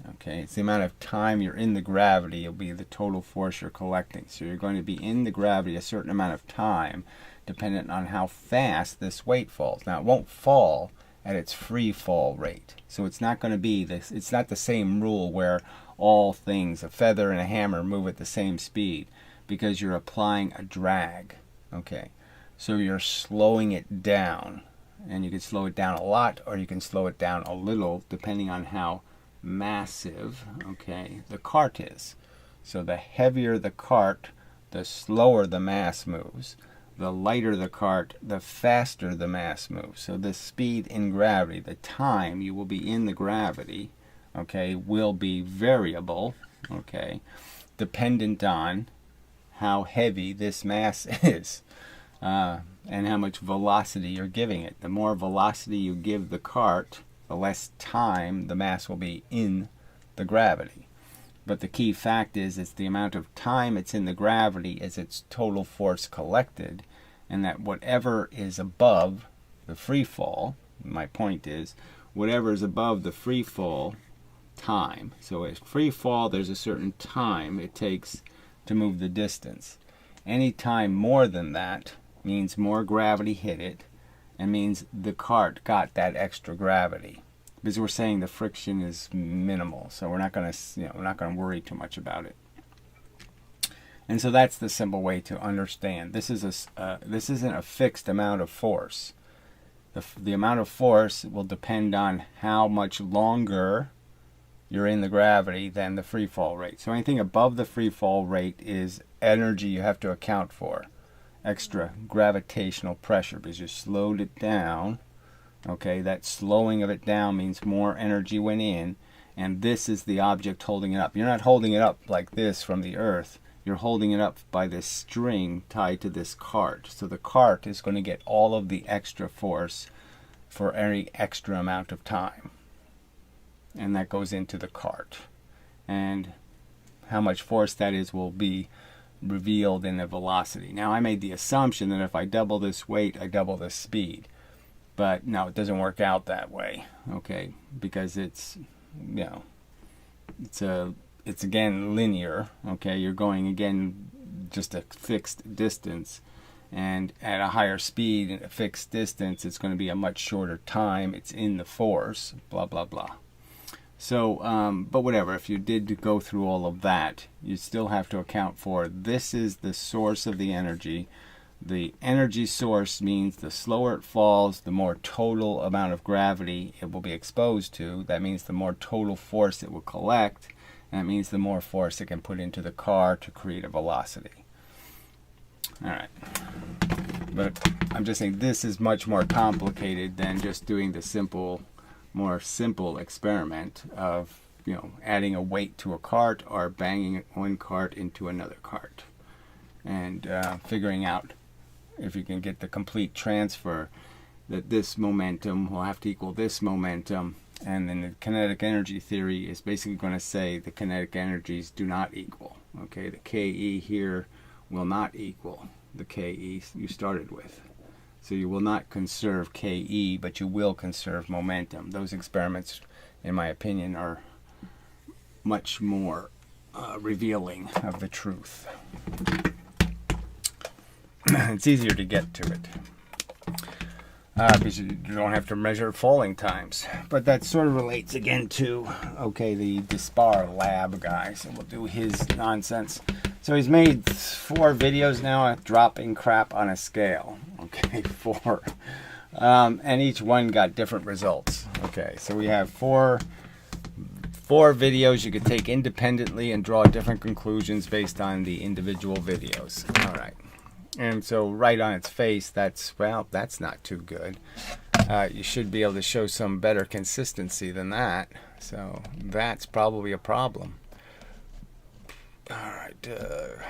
okay. It's the amount of time you're in the gravity. It'll be the total force you're collecting. So you're going to be in the gravity a certain amount of time, dependent on how fast this weight falls. Now, it won't fall at its free fall rate. So it's not going to be this. It's not the same rule where all things, a feather and a hammer, move at the same speed, because you're applying a drag. Okay, so you're slowing it down, and you can slow it down a lot, or you can slow it down a little, depending on how massive, okay, the cart is. So the heavier the cart, the slower the mass moves. The lighter the cart, the faster the mass moves. So the speed in gravity, the time you will be in the gravity, okay, will be variable, okay, dependent on how heavy this mass is, and how much velocity you're giving it. The more velocity you give the cart, the less time the mass will be in the gravity. But the key fact is it's the amount of time it's in the gravity is its total force collected, and that whatever is above the free fall, my point is, whatever is above the free fall time. So at free fall, there's a certain time it takes to move the distance. Any time more than that, means more gravity hit it, and means the cart got that extra gravity. Because we're saying the friction is minimal, so we're not going to worry too much about it. And so that's the simple way to understand. This isn't a fixed amount of force. The amount of force will depend on how much longer you're in the gravity than the free fall rate. So anything above the free fall rate is energy you have to account for. Extra gravitational pressure, because you slowed it down. Okay, that slowing of it down means more energy went in, and this is the object holding it up. You're not holding it up like this from the earth. You're holding it up by this string tied to this cart. So the cart is going to get all of the extra force for any extra amount of time. And that goes into the cart. And how much force that is will be revealed in the velocity. Now, I made the assumption that if I double this weight, I double the speed. But no, it doesn't work out that way, okay? Because it's again linear, okay? You're going again just a fixed distance, and at a higher speed and a fixed distance, it's going to be a much shorter time. It's in the force, blah blah blah. So, but whatever. If you did go through all of that, you still have to account for this is the source of the energy. The energy source means the slower it falls, the more total amount of gravity it will be exposed to. That means the more total force it will collect. And that means the more force it can put into the car to create a velocity. All right. But I'm just saying this is much more complicated than just doing the more simple experiment of, adding a weight to a cart or banging one cart into another cart. And figuring out if you can get the complete transfer, that this momentum will have to equal this momentum, and then the kinetic energy theory is basically going to say the kinetic energies do not equal. Okay, the KE here will not equal the KE you started with. So you will not conserve KE, but you will conserve momentum. Those experiments, in my opinion, are much more revealing of the truth. It's easier to get to it because you don't have to measure falling times. But that sort of relates again to, the Dispar lab guy. So we'll do his nonsense. So he's made 4 videos now at dropping crap on a scale. Okay, 4. And each one got different results. Okay, so we have 4 videos you could take independently and draw different conclusions based on the individual videos. All right. And so right on its face, that's not too good. You should be able to show some better consistency than that. So that's probably a problem. All right,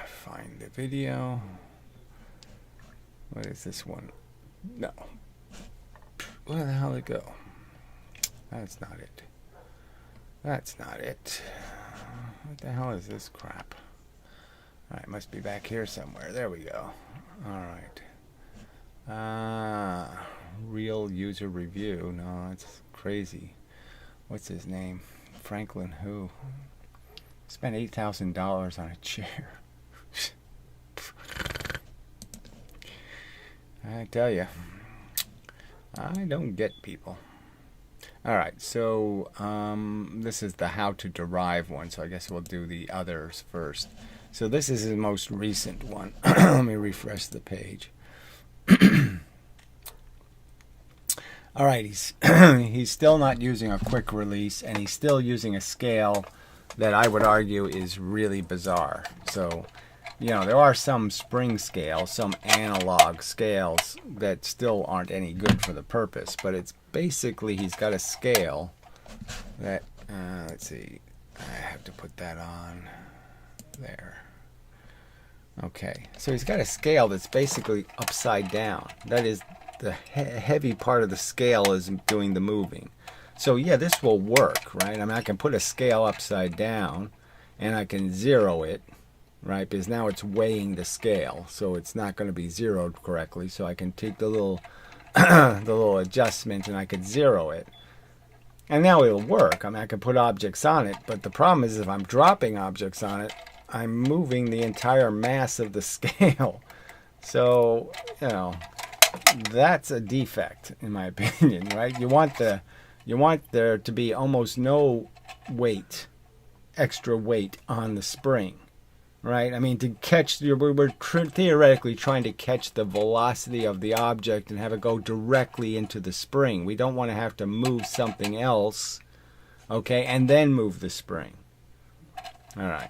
find the video. What is this one? No. Where the hell did it go? That's not it. That's not it. What the hell is this crap? All right, must be back here somewhere. There we go. All right. Real user review. No, that's crazy. What's his name? Franklin who? Spent $8,000 on a chair. I tell you, I don't get people. All right, so this is the how to derive one, so I guess we'll do the others first. So this is the most recent one. Let me refresh the page. All right, he's still not using a quick release, and he's still using a scale that I would argue is really bizarre. So, there are some spring scales, some analog scales that still aren't any good for the purpose, but it's basically he's got a scale that, let's see, I have to put that on there. Okay, so he's got a scale that's basically upside down. That is, the heavy part of the scale is doing the moving. So yeah, this will work, right? I can put a scale upside down and I can zero it, right? Because now it's weighing the scale, so it's not going to be zeroed correctly. So I can take the little the little adjustment and I could zero it. And now it'll work. I can put objects on it, but the problem is if I'm dropping objects on it, I'm moving the entire mass of the scale. So you know, that's a defect in my opinion, right? You want there to be almost no weight, extra weight on the spring, right? I mean, to catch, we're theoretically trying to catch the velocity of the object and have it go directly into the spring. We don't want to have to move something else, okay, and then move the spring. All right.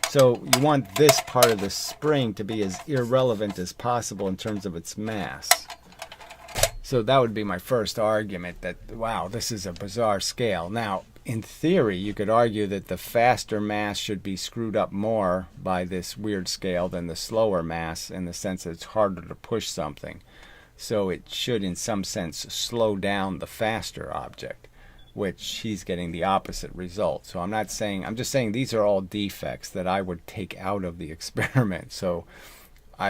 So you want this part of the spring to be as irrelevant as possible in terms of its mass. So that would be my first argument, that, wow, this is a bizarre scale. Now, in theory, you could argue that the faster mass should be screwed up more by this weird scale than the slower mass, in the sense that it's harder to push something. So it should, in some sense, slow down the faster object, which he's getting the opposite result. So I'm just saying these are all defects that I would take out of the experiment. So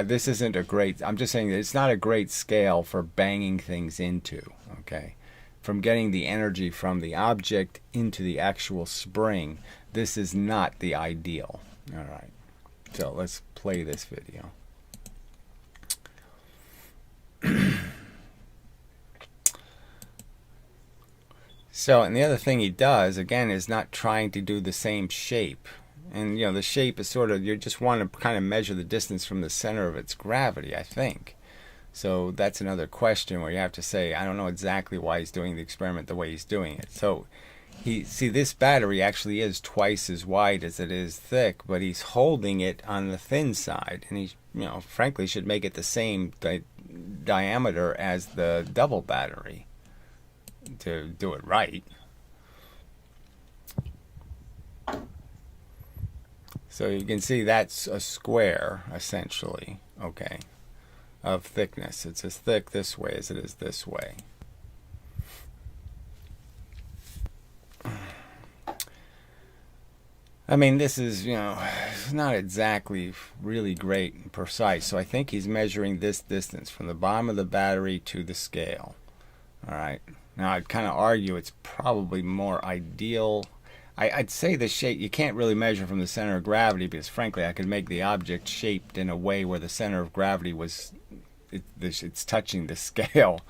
this isn't a great, I'm just saying that it's not a great scale for banging things into, okay? From getting the energy from the object into the actual spring, this is not the ideal. All right, so let's play this video. So, and the other thing he does, again, is not trying to do the same shape. And, the shape is sort of, you just want to kind of measure the distance from the center of its gravity, I think. So that's another question where you have to say, I don't know exactly why he's doing the experiment the way he's doing it. So, this battery actually is twice as wide as it is thick, but he's holding it on the thin side. And he, frankly, should make it the same diameter as the double battery to do it right. So you can see that's a square, essentially, okay, of thickness. It's as thick this way as it is this way. I mean, this is, not exactly really great and precise. So I think he's measuring this distance from the bottom of the battery to the scale. All right. Now, I'd kind of argue it's probably more ideal. I'd say the shape, you can't really measure from the center of gravity, because frankly, I could make the object shaped in a way where the center of gravity it's touching the scale,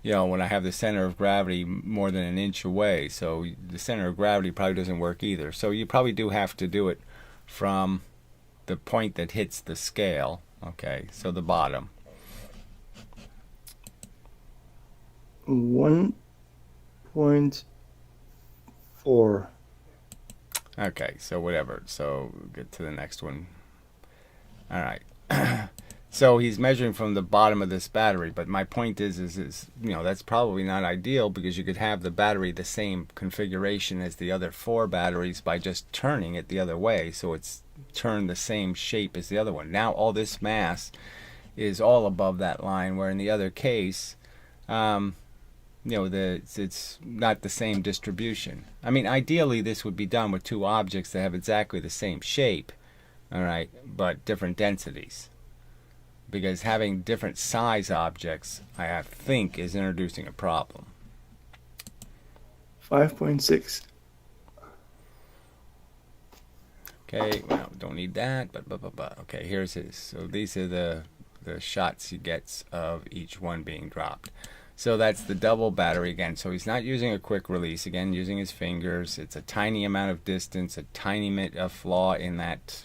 when I have the center of gravity more than an inch away. So the center of gravity probably doesn't work either. So you probably do have to do it from the point that hits the scale, okay, so the bottom.
1.4.
Okay, so whatever. So get to the next one. All right. So he's measuring from the bottom of this battery, but my point is that's probably not ideal, because you could have the battery the same configuration as the other 4 batteries by just turning it the other way, so it's turned the same shape as the other one. Now all this mass is all above that line, where in the other case, it's not the same distribution. I mean, ideally this would be done with 2 objects that have exactly the same shape, all right, but different densities. Because having different size objects, I think, is introducing a problem.
5.6.
Okay, well, don't need that, but. Okay, here's his. So these are the shots he gets of each one being dropped. So that's the double battery again. So he's not using a quick release, again, using his fingers. It's a tiny amount of distance. A tiny bit of flaw in that,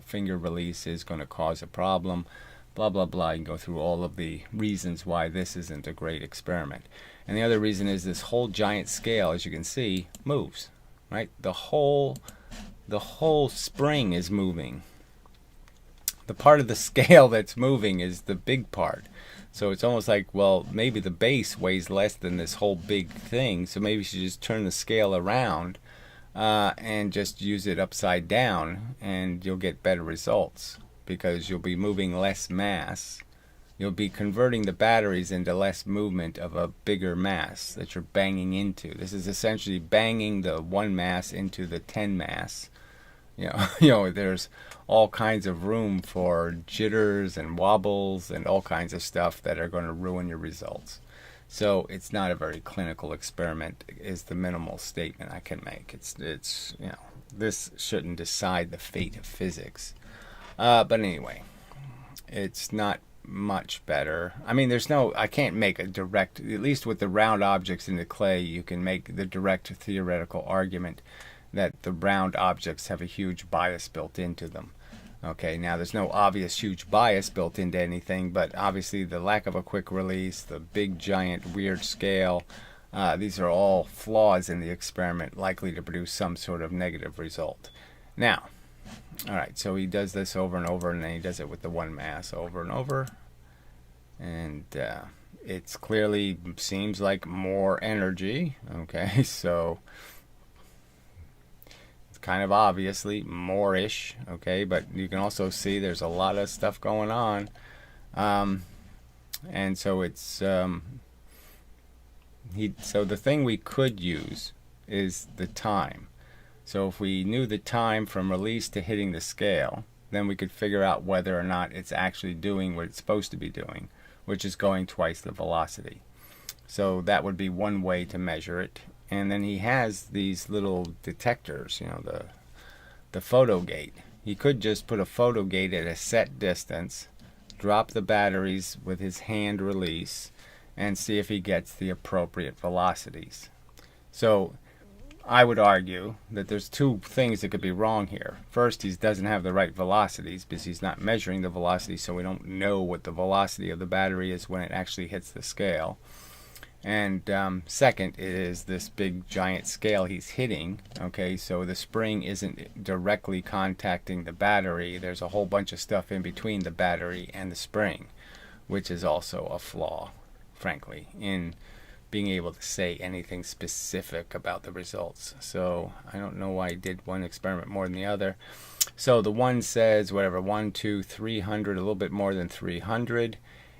finger release is going to cause a problem. Blah, blah, blah. You can go through all of the reasons why this isn't a great experiment. And the other reason is this whole giant scale, as you can see, moves, right? The whole spring is moving. The part of the scale that's moving is the big part. So it's almost like, well, maybe the base weighs less than this whole big thing, so maybe you should just turn the scale around and just use it upside down, and you'll get better results, because you'll be moving less mass. You'll be converting the batteries into less movement of a bigger mass that you're banging into. This is essentially banging the 1 mass into the 10 mass. There's all kinds of room for jitters and wobbles and all kinds of stuff that are going to ruin your results. So it's not a very clinical experiment, is the minimal statement I can make. It's this shouldn't decide the fate of physics. But anyway, it's not much better. I mean, I can't make a direct, at least with the round objects in the clay, you can make the direct theoretical argument that the round objects have a huge bias built into them. Okay, now there's no obvious huge bias built into anything, but obviously the lack of a quick release, the big giant weird scale, these are all flaws in the experiment likely to produce some sort of negative result. Now, alright, so he does this over and over, and then he does it with the one mass over and over. And it's clearly seems like more energy. Okay, so it's kind of obviously more-ish. Okay, but you can also see there's a lot of stuff going on. And so it's so the thing we could use is the time. So if we knew the time from release to hitting the scale, then we could figure out whether or not it's actually doing what it's supposed to be doing, which is going twice the velocity. So that would be one way to measure it. And then he has these little detectors, the photo gate. He could just put a photo gate at a set distance, drop the batteries with his hand release, and see if he gets the appropriate velocities. So I would argue that there's two things that could be wrong here. First, he doesn't have the right velocities because he's not measuring the velocity, so we don't know what the velocity of the battery is when it actually hits the scale. And second is this big giant scale he's hitting. Okay, so the spring isn't directly contacting the battery. There's a whole bunch of stuff in between the battery and the spring, which is also a flaw, frankly, in being able to say anything specific about the results. So I don't know why he did one experiment more than the other. So the one says whatever, 1, 2, 300, a little bit more than 300,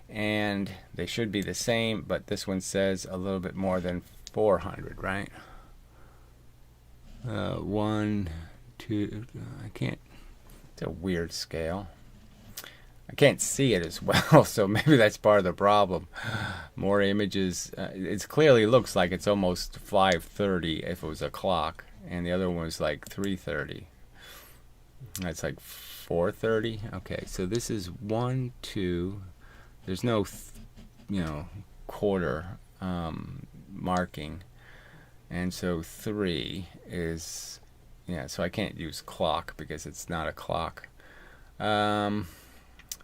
and they should be the same, but this one says a little bit more than 400, right? 1, 2, I can't, it's a weird scale. I can't see it as well, so maybe that's part of the problem. More images. It clearly looks like it's almost 5:30 if it was a clock, and the other one was like 3:30. That's like 4:30. Okay, so this is 1, 2. There's no, quarter marking, and so 3 is, so I can't use clock because it's not a clock.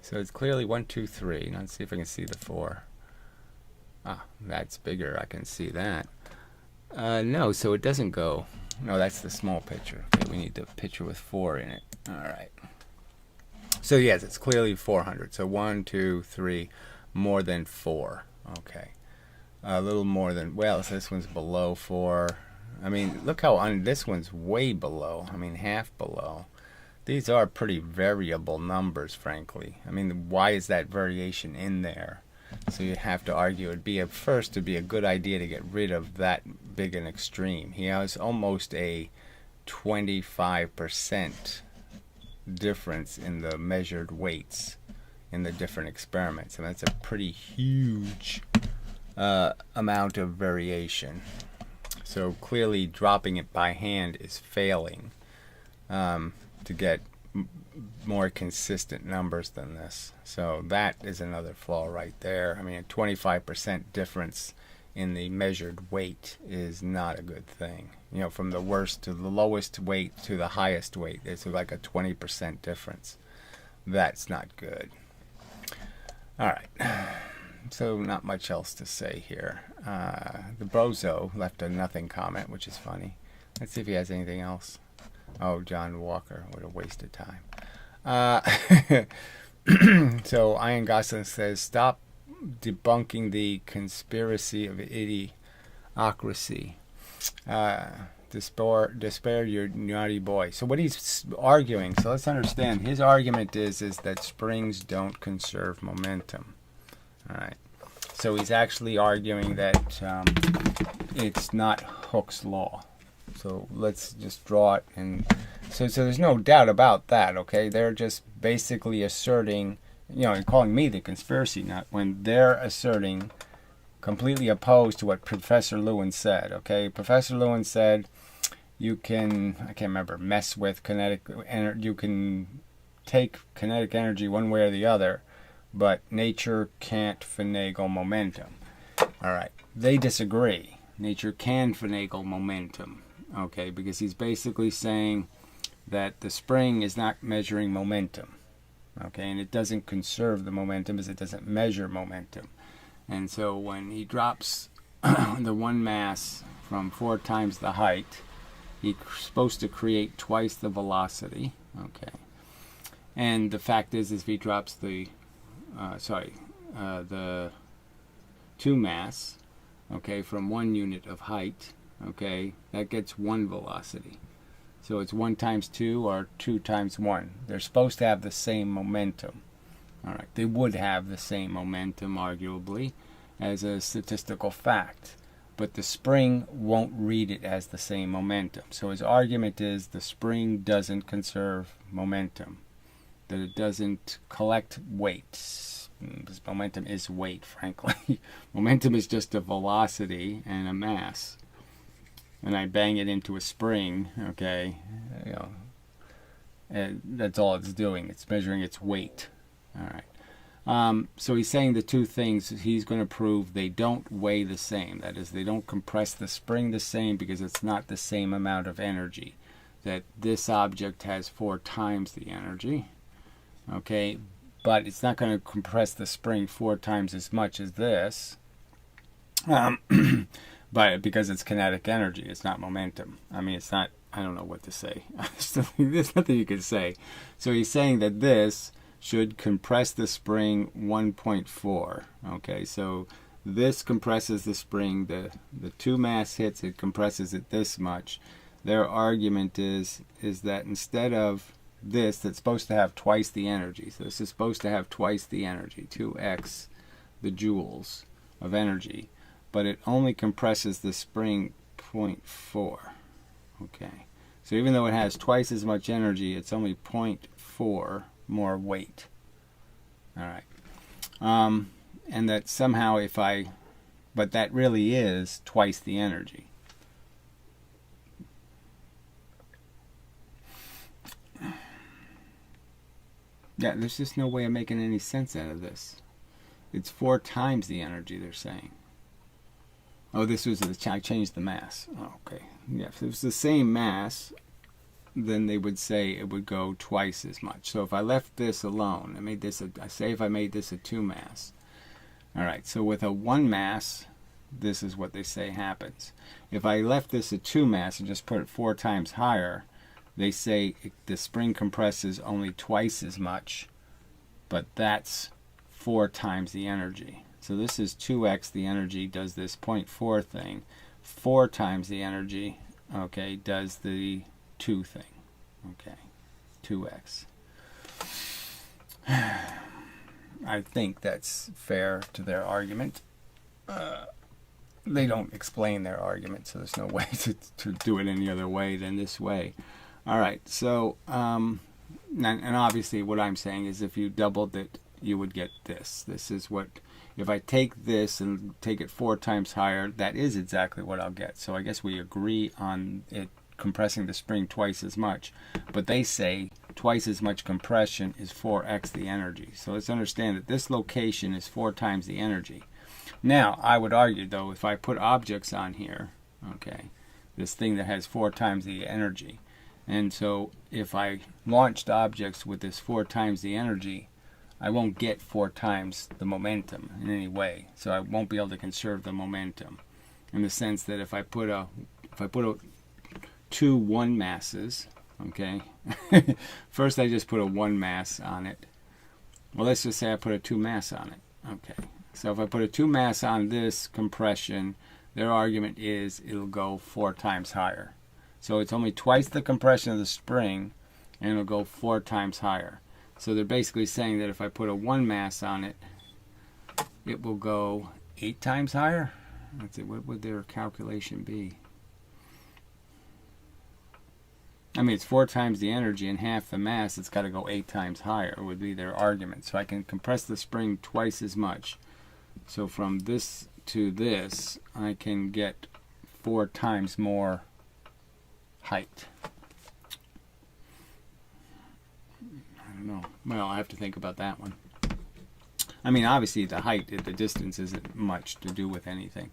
So it's clearly 1, 2, 3. Now let's see if I can see the 4. Ah, that's bigger. I can see that. No, so it doesn't go. No, that's the small picture. Okay, we need the picture with 4 in it. All right. So yes, it's clearly 400. So 1, 2, 3, more than 4. Okay. A little more than, well, so this one's below 4. I mean, look how this one's way below. I mean, half below. These are pretty variable numbers, frankly. I mean, why is that variation in there? So you have to argue it'd be first to be a good idea to get rid of that big an extreme. He has almost a 25% difference in the measured weights in the different experiments, and that's a pretty huge amount of variation. So clearly dropping it by hand is failing. To get more consistent numbers than this. So that is another flaw right there. I mean, a 25% difference in the measured weight is not a good thing. From the worst to the lowest weight to the highest weight, it's like a 20% difference. That's not good. All right. So not much else to say here. The Bozo left a nothing comment, which is funny. Let's see if he has anything else. Oh, John Walker, what a waste of time. So Ian Gosling says, stop debunking the conspiracy of idiocracy. Despair, you naughty boy. So what he's arguing, so let's understand, his argument is that springs don't conserve momentum. All right. So he's actually arguing that it's not Hooke's law. So let's just draw it, and so there's no doubt about that, okay? They're just basically asserting, and calling me the conspiracy nut when they're asserting completely opposed to what Professor Lewin said, okay? Professor Lewin said you can, I can't remember, mess with kinetic energy, you can take kinetic energy one way or the other, but nature can't finagle momentum. All right, they disagree. Nature can finagle momentum, okay, because he's basically saying that the spring is not measuring momentum, okay, and it doesn't conserve the momentum as it doesn't measure momentum. And so when he drops the one mass from 4 times the height, he's supposed to create twice the velocity, okay. And the fact is if he drops the 2 mass, okay, from 1 unit of height, okay, that gets 1 velocity. So it's 1 times 2 or 2 times 1. They're supposed to have the same momentum. All right, they would have the same momentum, arguably, as a statistical fact. But the spring won't read it as the same momentum. So his argument is the spring doesn't conserve momentum, that it doesn't collect weight. Because momentum is weight, frankly. Momentum is just a velocity and a mass. And I bang it into a spring, okay, you know, and that's all it's doing. It's measuring its weight. All right. So he's saying the two things. He's going to prove they don't weigh the same. That is, they don't compress the spring the same because it's not the same amount of energy. That this object has 4 times the energy, okay, but it's not going to compress the spring 4 times as much as this. But because it's kinetic energy, it's not momentum. I mean, it's not, I don't know what to say. There's nothing you can say. So he's saying that this should compress the spring 1.4. Okay, so this compresses the spring. The 2 mass hits, it compresses it this much. Their argument is that instead of this, that's supposed to have twice the energy. So this is supposed to have twice the energy, 2x the joules of energy. But it only compresses the spring 0.4. Okay, so even though it has twice as much energy, it's only 0.4 more weight. All right, and that somehow but that really is twice the energy. Yeah, there's just no way of making any sense out of this. It's 4 times the energy, they're saying. Oh, this was I changed the mass. Oh, okay. Yeah, if it was the same mass, then they would say it would go twice as much. So if I left this alone, if I made this a 2 mass. All right, so with a 1 mass, this is what they say happens. If I left this a 2 mass and just put it 4 times higher, they say the spring compresses only twice as much, but that's 4 times the energy. So this is 2x the energy, does this 0.4 thing. 4 times the energy, okay, does the 2 thing. Okay, 2x. I think that's fair to their argument. They don't explain their argument, so there's no way to do it any other way than this way. All right, so, and obviously what I'm saying is if you doubled it, you would get this. This is what, if I take this and take it 4 times higher, that is exactly what I'll get. So I guess we agree on it compressing the spring twice as much. But they say twice as much compression is 4x the energy. So let's understand that this location is 4 times the energy. Now, I would argue, though, if I put objects on here, okay, this thing that has 4 times the energy, and so if I launched objects with this 4 times the energy, I won't get 4 times the momentum in any way. So I won't be able to conserve the momentum in the sense that if I put 2 1 masses, okay, first I just put a 1 mass on it. Well, let's just say I put a 2 mass on it. Okay, so if I put a 2 mass on this compression, their argument is it'll go 4 times higher. So it's only twice the compression of the spring, and it'll go 4 times higher. So they're basically saying that if I put a 1 mass on it, it will go 8 times higher. Let's see, what would their calculation be? I mean, it's 4 times the energy and half the mass. It's got to go 8 times higher would be their argument. So I can compress the spring twice as much. So from this to this, I can get 4 times more height. I don't know. Well, I have to think about that one. I mean, obviously the height, the distance isn't much to do with anything.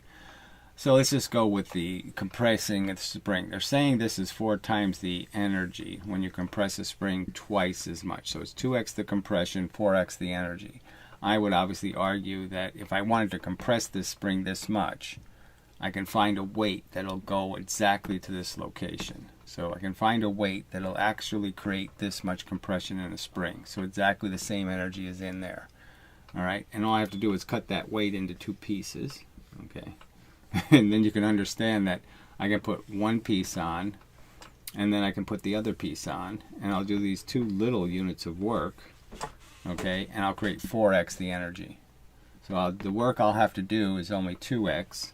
So let's just go with the compressing of the spring. They're saying this is 4 times the energy when you compress a spring twice as much. So it's 2x the compression, 4x the energy. I would obviously argue that if I wanted to compress this spring this much, I can find a weight that'll go exactly to this location. So I can find a weight that'll actually create this much compression in a spring. So exactly the same energy is in there. All right, and all I have to do is cut that weight into 2 pieces. Okay. And then you can understand that I can put one piece on, and then I can put the other piece on, and I'll do these 2 little units of work, okay, and I'll create 4x the energy. So the work I'll have to do is only 2x,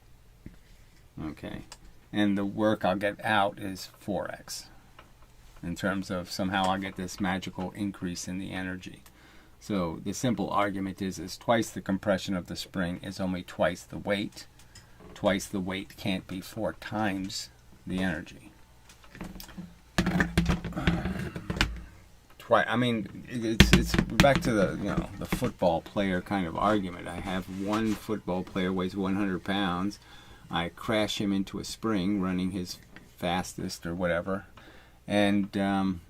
okay, and the work I'll get out is 4x, in terms of somehow I'll get this magical increase in the energy. So the simple argument is twice the compression of the spring is only twice the weight. Twice the weight can't be 4 times the energy. I mean, it's back to the football player kind of argument. I have one football player weighs 100 pounds. I crash him into a spring running his fastest or whatever, and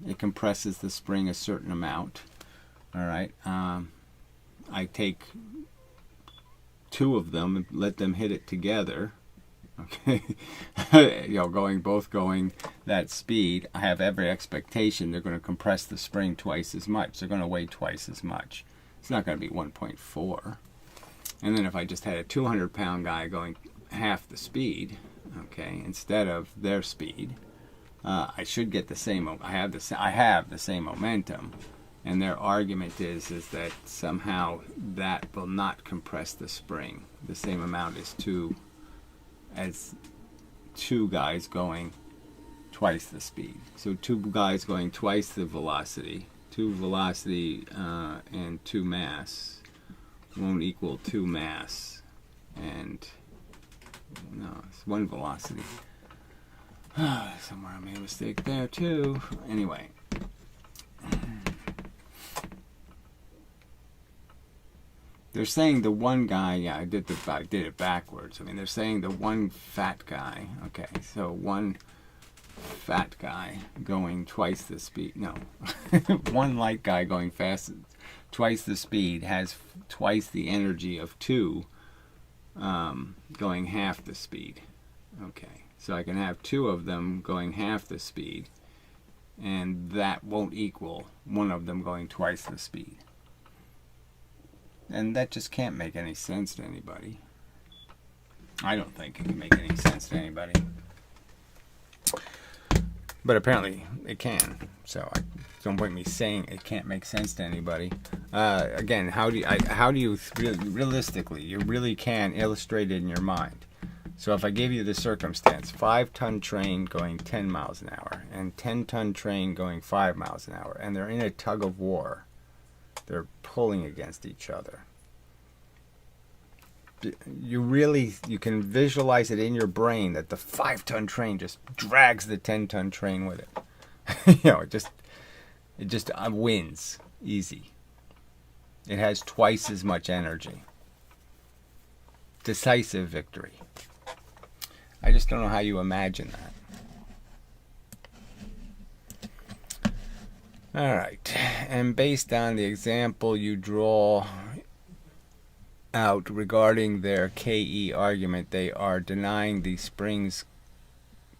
it compresses the spring a certain amount. All right. I take 2 of them and let them hit it together, okay, both going that speed. I have every expectation they're going to compress the spring twice as much. They're going to weigh twice as much. It's not going to be 1.4. And then if I just had a 200-pound guy going half the speed, okay, instead of their speed, I should get the same. I have the same momentum. And their argument is that somehow that will not compress the spring the same amount as two guys going twice the speed. So 2 guys going twice the velocity, 2 velocity and 2 mass won't equal 2 mass, and no, it's 1 velocity. Somewhere I made a mistake there too. Anyway. They're saying the one guy, I did it backwards. I mean, they're saying the one fat guy. Okay, so one fat guy going twice the speed. No, one light guy going fast, twice the speed has twice the energy of 2 going half the speed. Okay, so I can have 2 of them going half the speed, and that won't equal one of them going twice the speed. And that just can't make any sense to anybody. I don't think it can make any sense to anybody. But apparently it can. So don't point me saying it can't make sense to anybody. Again, how do you realistically, you really can illustrate it in your mind. So if I give you the circumstance, 5-ton train going 10 miles an hour and 10-ton train going 5 miles an hour, and they're in a tug of war. They're pulling against each other. You can visualize it in your brain that the 5-ton train just drags the 10-ton train with it. It just wins easy. It has twice as much energy. Decisive victory. I just don't know how you imagine that. All right, and based on the example you draw out regarding their KE argument, they are denying the springs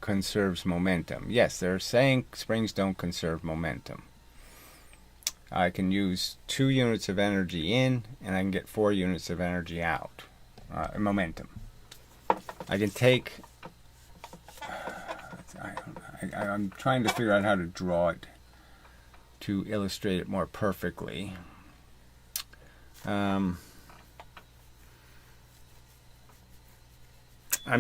conserves momentum. Yes, they're saying springs don't conserve momentum. I can use 2 units of energy in, and I can get 4 units of energy out. Momentum. I can take... I'm trying to figure out how to draw it to illustrate it more perfectly. I'm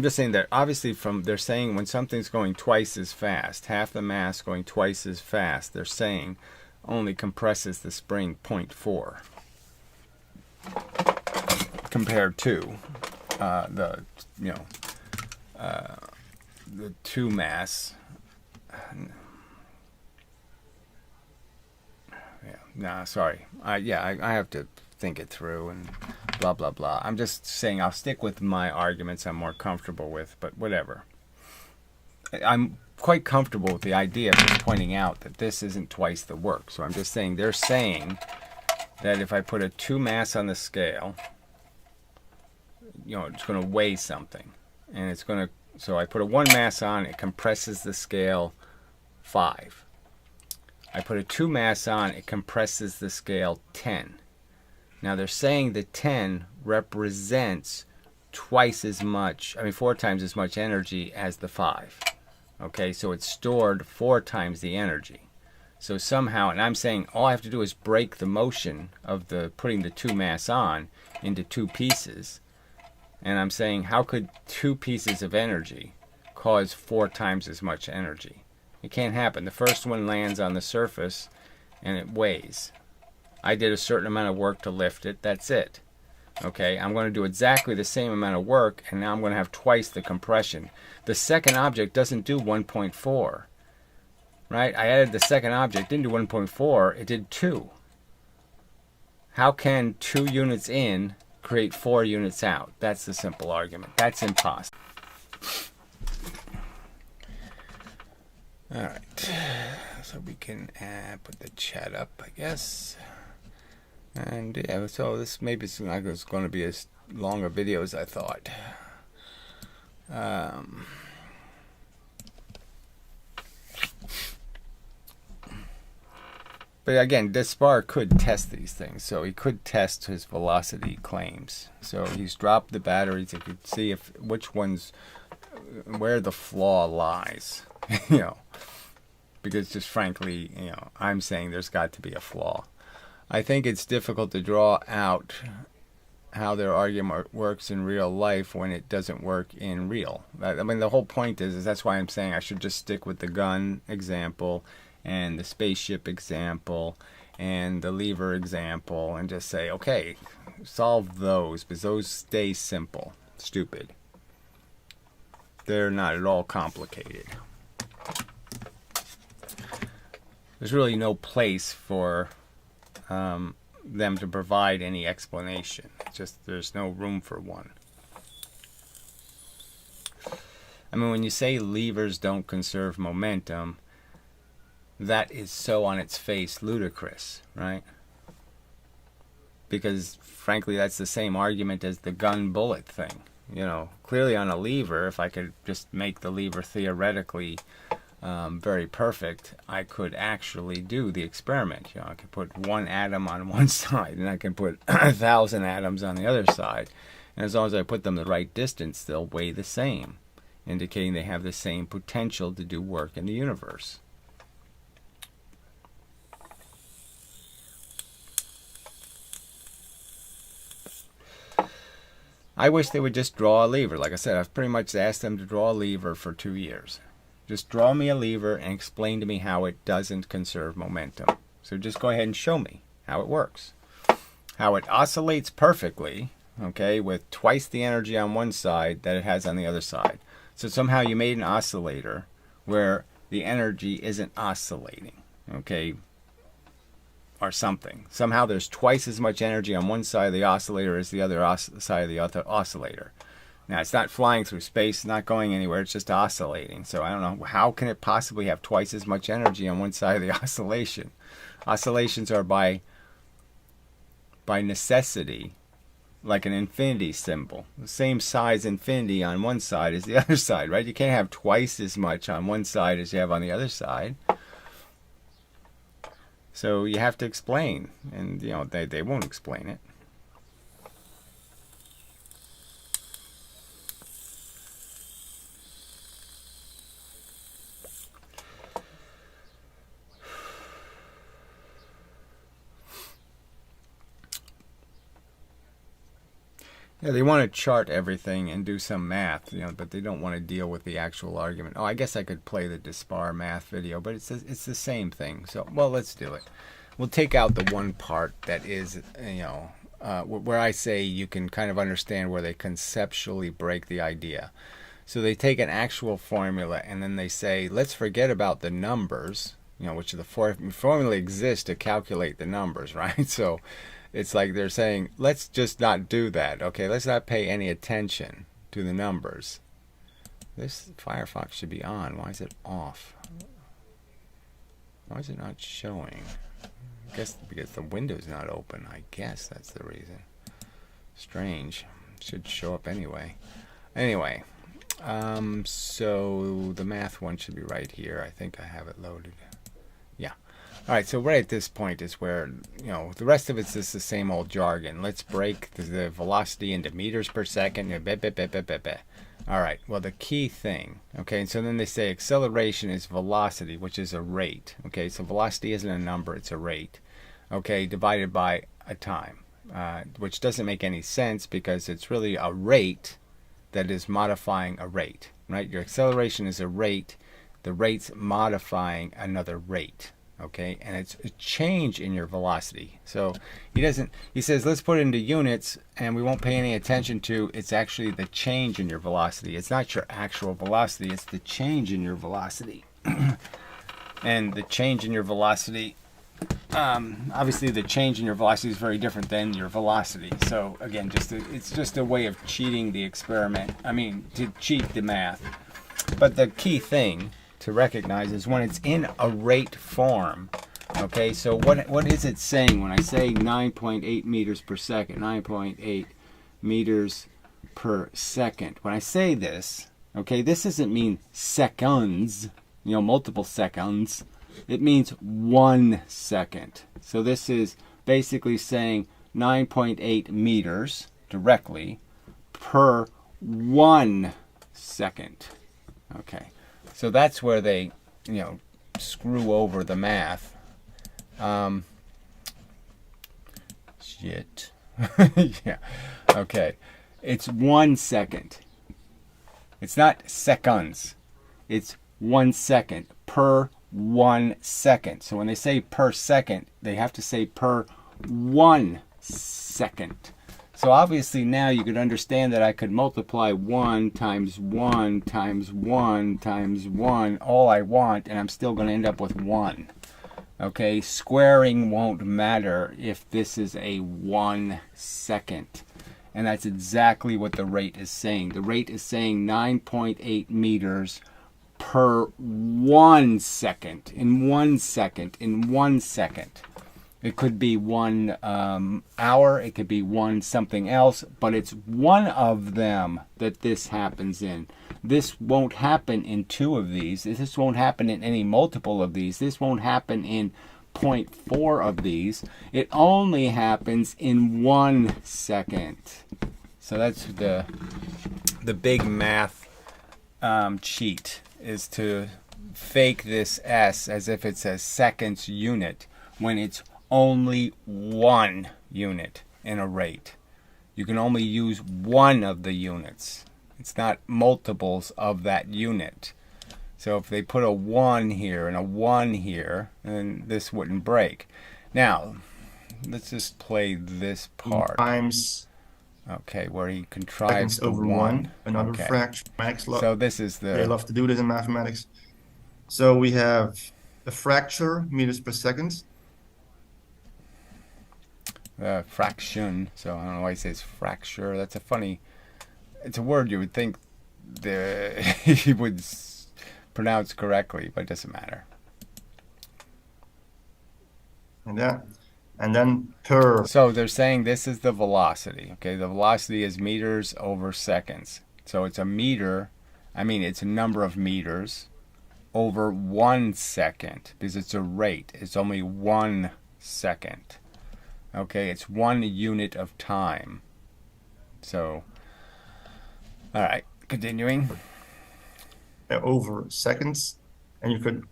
just saying that obviously they're saying when something's going twice as fast, half the mass going twice as fast, they're saying only compresses the spring 0.4 compared to the 2 mass. I have to think it through and blah, blah, blah. I'm just saying I'll stick with my arguments I'm more comfortable with, but whatever. I'm quite comfortable with the idea of just pointing out that this isn't twice the work. So I'm just saying they're saying that if I put a 2 mass on the scale, it's going to weigh something. And it's going to, so I put a 1 mass on, it compresses the scale 5. I put a 2 mass on, it compresses the scale 10. Now they're saying the 10 represents twice as much, 4 times as much energy as the 5. Okay, so it's stored 4 times the energy. So somehow, and I'm saying all I have to do is break the motion of the putting the 2 mass on into 2 pieces. And I'm saying how could 2 pieces of energy cause 4 times as much energy? It can't happen. The first one lands on the surface and it weighs. I did a certain amount of work to lift it. That's it. Okay, I'm going to do exactly the same amount of work, and now I'm going to have twice the compression. The second object doesn't do 1.4. Right? I added the second object, didn't do 1.4, it did 2. How can 2 units in create 4 units out? That's the simple argument. That's impossible. Alright, so we can put the chat up, I guess. And yeah, so this maybe it's not going to be as long a video as I thought. But again, Despard could test these things, so he could test his velocity claims. So he's dropped the batteries. He could see which ones, where the flaw lies. Because just frankly, I'm saying there's got to be a flaw. I think it's difficult to draw out how their argument works in real life when it doesn't work in real. The whole point is that's why I'm saying I should just stick with the gun example and the spaceship example and the lever example and just say, okay, solve those, because those stay simple. Stupid. They're not at all complicated. There's really no place for them to provide any explanation. Just there's no room for one. When you say levers don't conserve momentum, that is so on its face ludicrous, right? Because frankly, that's the same argument as the gun bullet thing. Clearly on a lever, if I could just make the lever theoretically very perfect, I could actually do the experiment. I could put 1 atom on one side and I can put 1,000 atoms on the other side. And as long as I put them the right distance, they'll weigh the same, indicating they have the same potential to do work in the universe. I wish they would just draw a lever. Like I said, I've pretty much asked them to draw a lever for 2 years. Just draw me a lever and explain to me how it doesn't conserve momentum. So just go ahead and show me how it works. How it oscillates perfectly, okay, with twice the energy on one side that it has on the other side. So somehow you made an oscillator where the energy isn't oscillating, okay, or something. Somehow there's twice as much energy on one side of the oscillator as the other side of the other oscillator. Now, it's not flying through space, not going anywhere, it's just oscillating. So I don't know, how can it possibly have twice as much energy on one side of the oscillation? Oscillations are by necessity like an infinity symbol. The same size infinity on one side as the other side, right? You can't have twice as much on one side as you have on the other side. So you have to explain, and they won't explain it. Yeah, they want to chart everything and do some math, but they don't want to deal with the actual argument. Oh, I guess I could play the Despard math video, but it's the same thing. So, well, let's do it. We'll take out the one part that is, where I say you can kind of understand where they conceptually break the idea. So they take an actual formula and then they say, let's forget about the numbers, which the formula exists to calculate the numbers, right? So It's like they're saying, let's just not do that. Okay, let's not pay any attention to the numbers. This Firefox should be on. Why is it off? Why is it not showing? I guess because the window's not open. I guess that's the reason. Strange. Should show up anyway. Anyway, so the math one should be right here. I think I have it loaded. Yeah. All right, so right at this point is where, the rest of it's just the same old jargon. Let's break the velocity into meters per second. All right, well, the key thing, okay, and so then they say acceleration is velocity, which is a rate. Okay, so velocity isn't a number, it's a rate, okay, divided by a time, which doesn't make any sense because it's really a rate that is modifying a rate, right? Your acceleration is a rate, the rate's modifying another rate. Okay, and it's a change in your velocity. So he says, let's put it into units, and we won't pay any attention to, it's actually the change in your velocity. It's not your actual velocity, it's the change in your velocity. And the change in your velocity, obviously the change in your velocity is very different than your velocity. So again, it's just a way of cheating the experiment. I mean, to cheat the math. But the key thing to recognize is when it's in a rate form. Okay, so what is it saying when I say 9.8 meters per second? 9.8 meters per second. When I say this, okay, this doesn't mean seconds, multiple seconds. It means 1 second. So this is basically saying 9.8 meters directly per 1 second. Okay. So that's where they, screw over the math. Shit. Yeah. Okay. It's 1 second. It's not seconds. It's 1 second per 1 second. So when they say per second, they have to say per 1 second. So obviously now you could understand that I could multiply 1 times 1 times 1 times 1 all I want, and I'm still going to end up with 1. Okay, squaring won't matter if this is a 1 second. And that's exactly what the rate is saying. The rate is saying 9.8 meters per 1 second. In 1 second. In 1 second. It could be 1 hour, it could be 1 something else, but it's one of them that this happens in. This won't happen in 2 of these. This won't happen in any multiple of these. This won't happen in 0.4 of these. It only happens in 1 second. So that's the big math cheat, is to fake this S as if it's a seconds unit when it's only 1 unit in a rate. You can only use 1 of the units. It's not multiples of that unit. So if they put a 1 here and a 1 here, then this wouldn't break. Now, let's just play this part.
Times.
Okay, where he contrives the
over 1. Another fraction.
So this is
They love to do this in mathematics. So we have a fracture, meters per second.
Fraction. So I don't know why he says fracture. That's it's a word you would think he would pronounce correctly, but it doesn't matter.
And then per.
So they're saying this is the velocity. Okay, the velocity is meters over seconds. So it's a meter. It's a number of meters over 1 second, because it's a rate. It's only 1 second. Okay, it's 1 unit of time. So, all right, continuing.
Over seconds, and you could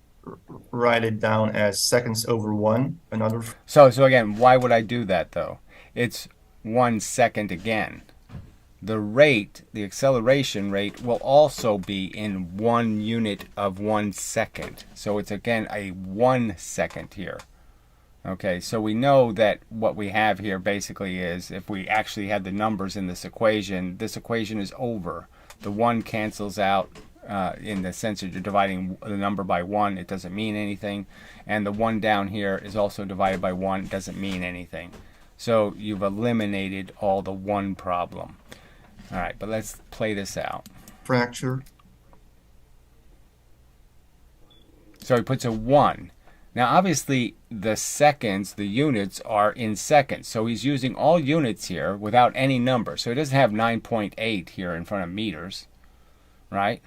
write it down as seconds over 1. Another.
So again, why would I do that though? It's 1 second again. The rate, the acceleration rate, will also be in 1 unit of 1 second. So it's again a 1 second here. Okay, so we know that what we have here basically is, if we actually had the numbers in this equation is over. The 1 cancels out in the sense that you're dividing the number by 1. It doesn't mean anything. And the 1 down here is also divided by 1. It doesn't mean anything. So you've eliminated all the one problem. All right, but let's play this out.
Fracture.
So he puts a 1. Now, obviously, the seconds, the units, are in seconds. So he's using all units here without any number. So he doesn't have 9.8 here in front of meters, right?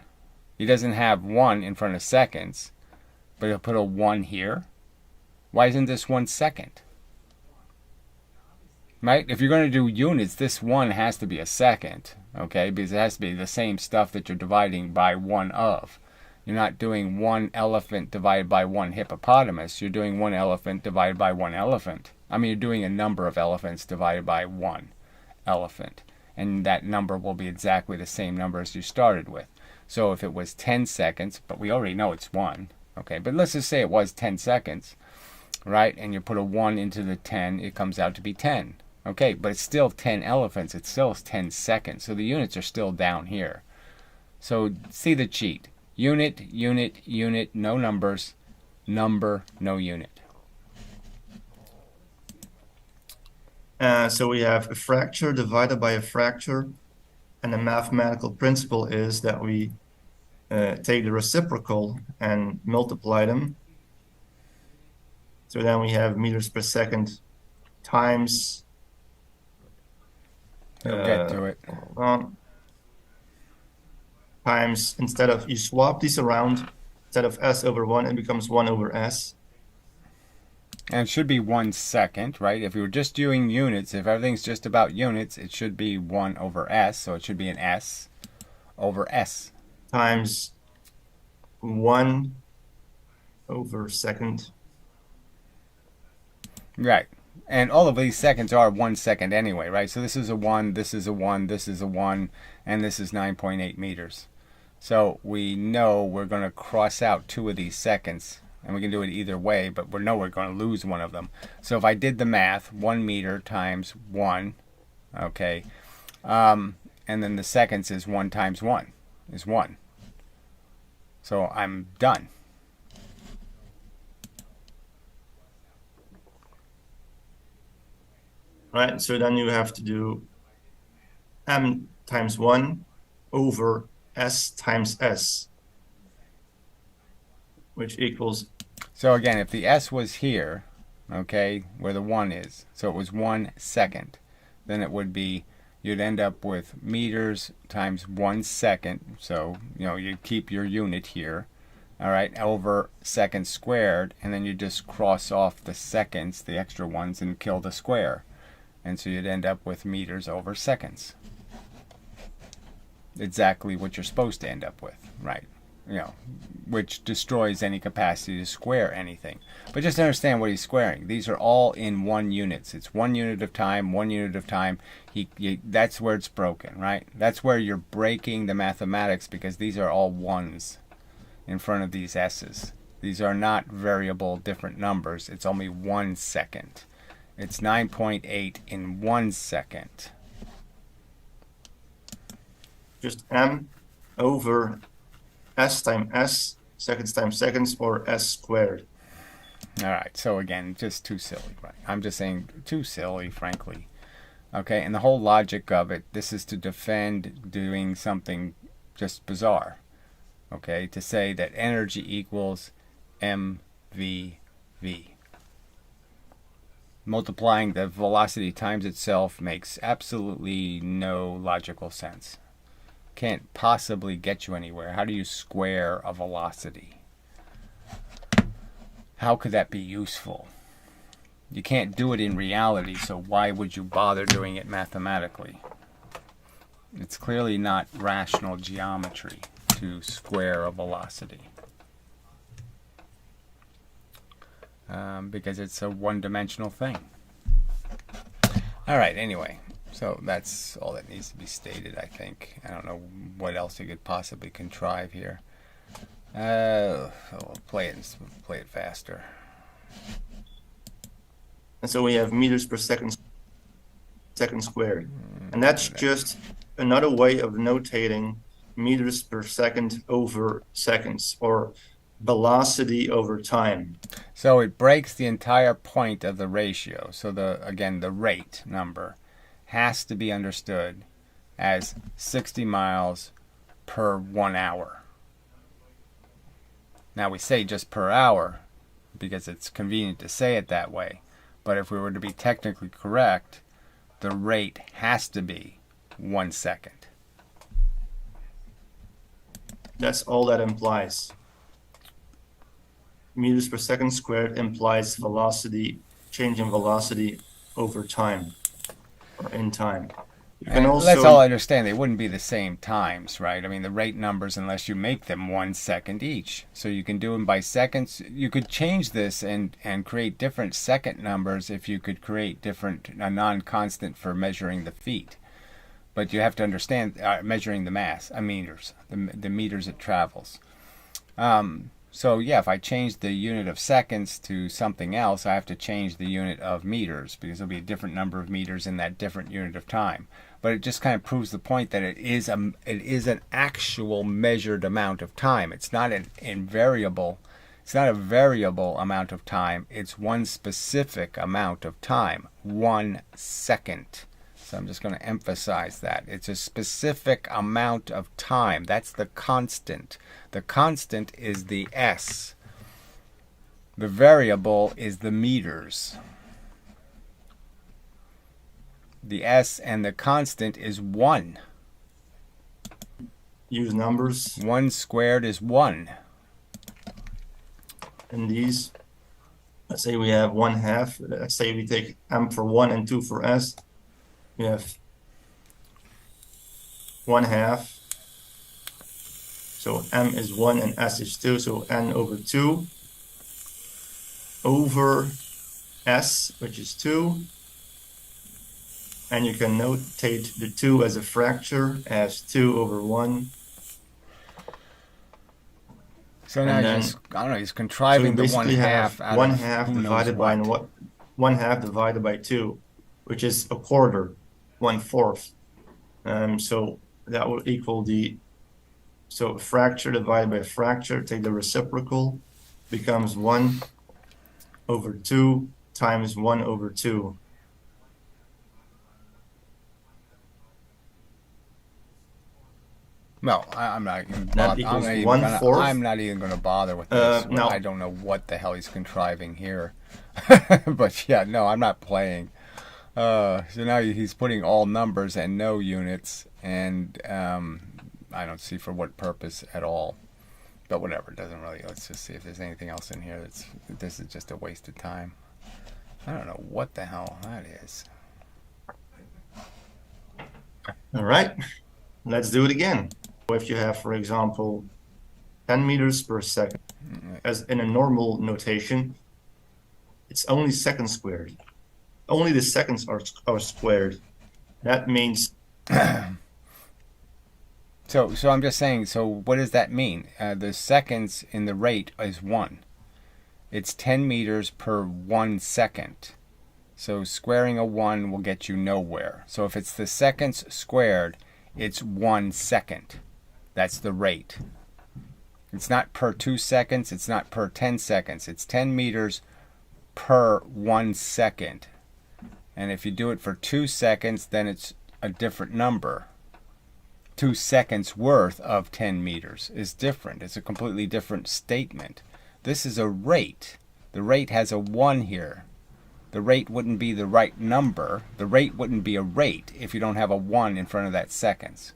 He doesn't have 1 in front of seconds, but he'll put a 1 here. Why isn't this 1 second? Right? If you're going to do units, this 1 has to be a second, okay? Because it has to be the same stuff that you're dividing by 1 of. You're not doing 1 elephant divided by 1 hippopotamus. You're doing 1 elephant divided by 1 elephant. I mean, you're doing a number of elephants divided by 1 elephant. And that number will be exactly the same number as you started with. So if it was 10 seconds, but we already know it's 1, okay? But let's just say it was 10 seconds, right? And you put a 1 into the 10, it comes out to be 10. Okay, but it's still 10 elephants. It's still 10 seconds. So the units are still down here. So see the cheat. Unit, unit, unit, no numbers. Number, no unit.
So we have a fracture divided by a fracture. And the mathematical principle is that we take the reciprocal and multiply them. So then we have meters per second times.
You'll get to it.
Times, instead of, you swap these around, instead of s over 1, it becomes 1 over s.
And it should be 1 second, right? If you were just doing units, if everything's just about units, it should be 1 over s. So it should be an s over s.
Times 1 over second.
Right. And all of these seconds are 1 second anyway, right? So this is a 1, this is a 1, this is a 1, and this is 9.8 meters. So we know we're going to cross out 2 of these seconds, and we can do it either way, but we know we're going to lose one of them. So if I did the math, 1 meter times 1, okay, and then the seconds is 1 times 1 is 1. So I'm done.
Right, so then you have to do m times 1 over s times s, which equals...
So again, if the s was here, okay, where the 1 is, so it was 1 second, then it would be, you'd end up with meters times 1 second, so, you know, you keep your unit here, all right, over seconds squared, and then you just cross off the seconds, the extra ones, and kill the square. And so you'd end up with meters over seconds. Exactly what you're supposed to end up with, right? You know, which destroys any capacity to square anything. But just understand what he's squaring. These are all in 1 units. It's 1 unit of time, 1 unit of time. That's where it's broken, right? That's where you're breaking the mathematics, because these are all 1s in front of these s's. These are not variable different numbers. It's only 1 second. It's 9.8 in 1 second.
Just m over s times s, seconds times seconds, or s squared.
All right, so again, just too silly, right? I'm just saying too silly, frankly. Okay, and the whole logic of it, this is to defend doing something just bizarre. Okay, to say that energy equals mvv. Multiplying the velocity times itself makes absolutely no logical sense. Can't possibly get you anywhere. How do you square a velocity? How could that be useful? You can't do it in reality, so why would you bother doing it mathematically? It's clearly not rational geometry to square a velocity. Because it's a one-dimensional thing. All right, anyway, so that's all that needs to be stated, I think. I don't know what else you could possibly contrive here. We'll play it faster.
And so we have meters per second squared. And that's just another way of notating meters per second over seconds, or velocity over time.
So it breaks the entire point of the ratio. So again, the rate number has to be understood as 60 miles per 1 hour. Now we say just per hour because it's convenient to say it that way. But if we were to be technically correct, the rate has to be 1 second.
That's all that implies. Meters per second squared implies velocity, change in velocity over time or in time. You can also,
let's all understand they wouldn't be the same times, right? I mean, the rate numbers, unless you make them 1 second each. So you can do them by seconds. You could change this and create different second numbers if you could create a non-constant for measuring the feet. But you have to understand measuring the mass, meters, the meters it travels. So yeah, if I change the unit of seconds to something else, I have to change the unit of meters because there'll be a different number of meters in that different unit of time. But it just kind of proves the point that it is an actual measured amount of time. It's not an invariable. It's not a variable amount of time. It's one specific amount of time, 1 second. So I'm just going to emphasize that. It's a specific amount of time. That's the constant. The constant is the S. The variable is the meters. The S and the constant is 1.
use numbers.
1 squared is 1.
In these, let's say we have 1/2. Let's say we take M for 1 and 2 for S. We have 1/2. So M is 1 and S is 2. So N over 2 over S, which is 2. And you can notate the 2 as a fracture as 2 over 1.
So now he's contriving the 1/2 out of
1/2 divided by 1/2 divided by 2, which is a quarter, 1/4. So that will equal so a fracture divided by a fracture, take the reciprocal, becomes 1 over 2 times 1 over 2.
No, I'm not even
That equals 1/4.
I'm not even going to bother with this.
No.
I don't know what the hell he's contriving here. But yeah, no, I'm not playing. So now he's putting all numbers and no units, and I don't see for what purpose at all. But whatever, it doesn't really. Let's just see if there's anything else in here this is just a waste of time. I don't know what the hell that is.
All right, let's do it again. If you have, for example, 10 meters per second, as in a normal notation, it's only seconds squared. Only the seconds are squared. That means...
So I'm just saying, so what does that mean? The seconds in the rate is 1. It's 10 meters per 1 second. So squaring a 1 will get you nowhere. So if it's the seconds squared, it's 1 second. That's the rate. It's not per 2 seconds. It's not per 10 seconds. It's 10 meters per 1 second. And if you do it for 2 seconds, then it's a different number. 2 seconds worth of 10 meters is different. It's a completely different statement. This is a rate. The rate has a 1 here. The rate wouldn't be the right number. The rate wouldn't be a rate if you don't have a 1 in front of that seconds.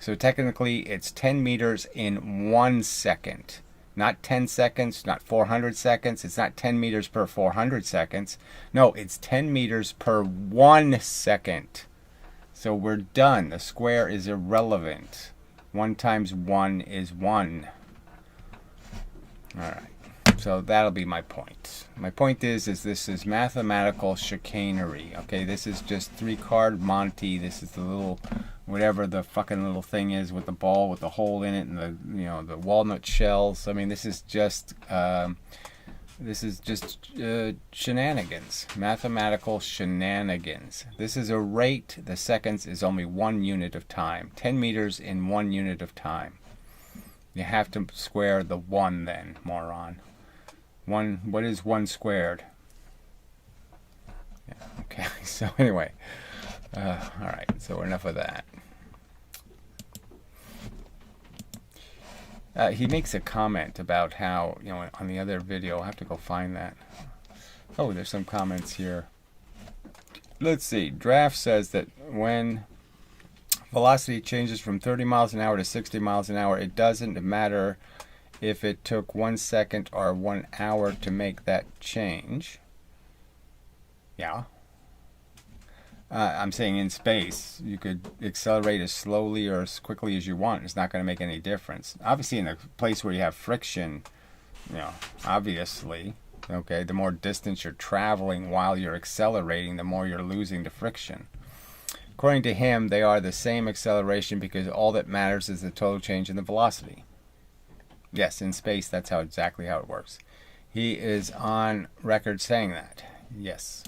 So technically it's 10 meters in 1 second. Not 10 seconds, not 400 seconds. It's not 10 meters per 400 seconds. No, it's 10 meters per 1 second. So we're done. The square is irrelevant. 1 times 1 is 1. All right. So that'll be my point. My point is this is mathematical chicanery. Okay, this is just 3-card Monty. This is the little, whatever the fucking little thing is with the ball with the hole in it and the walnut shells. I mean, this is just shenanigans, mathematical shenanigans. This is a rate. The seconds is only 1 unit of time. 10 meters in 1 unit of time. You have to square the 1 then, moron. 1, what is 1 squared? Yeah, okay, so anyway. Alright, so enough of that. He makes a comment about how, you know, on the other video, I'll have to go find that. Oh, there's some comments here. Let's see. Draft says that when velocity changes from 30 miles an hour to 60 miles an hour, it doesn't matter if it took 1 second or 1 hour to make that change. Yeah. I'm saying in space, you could accelerate as slowly or as quickly as you want. It's not going to make any difference. Obviously, in a place where you have friction, you know, obviously, okay, the more distance you're traveling while you're accelerating, the more you're losing to friction. According to him, they are the same acceleration because all that matters is the total change in the velocity. Yes, in space, that's exactly how it works. He is on record saying that. Yes.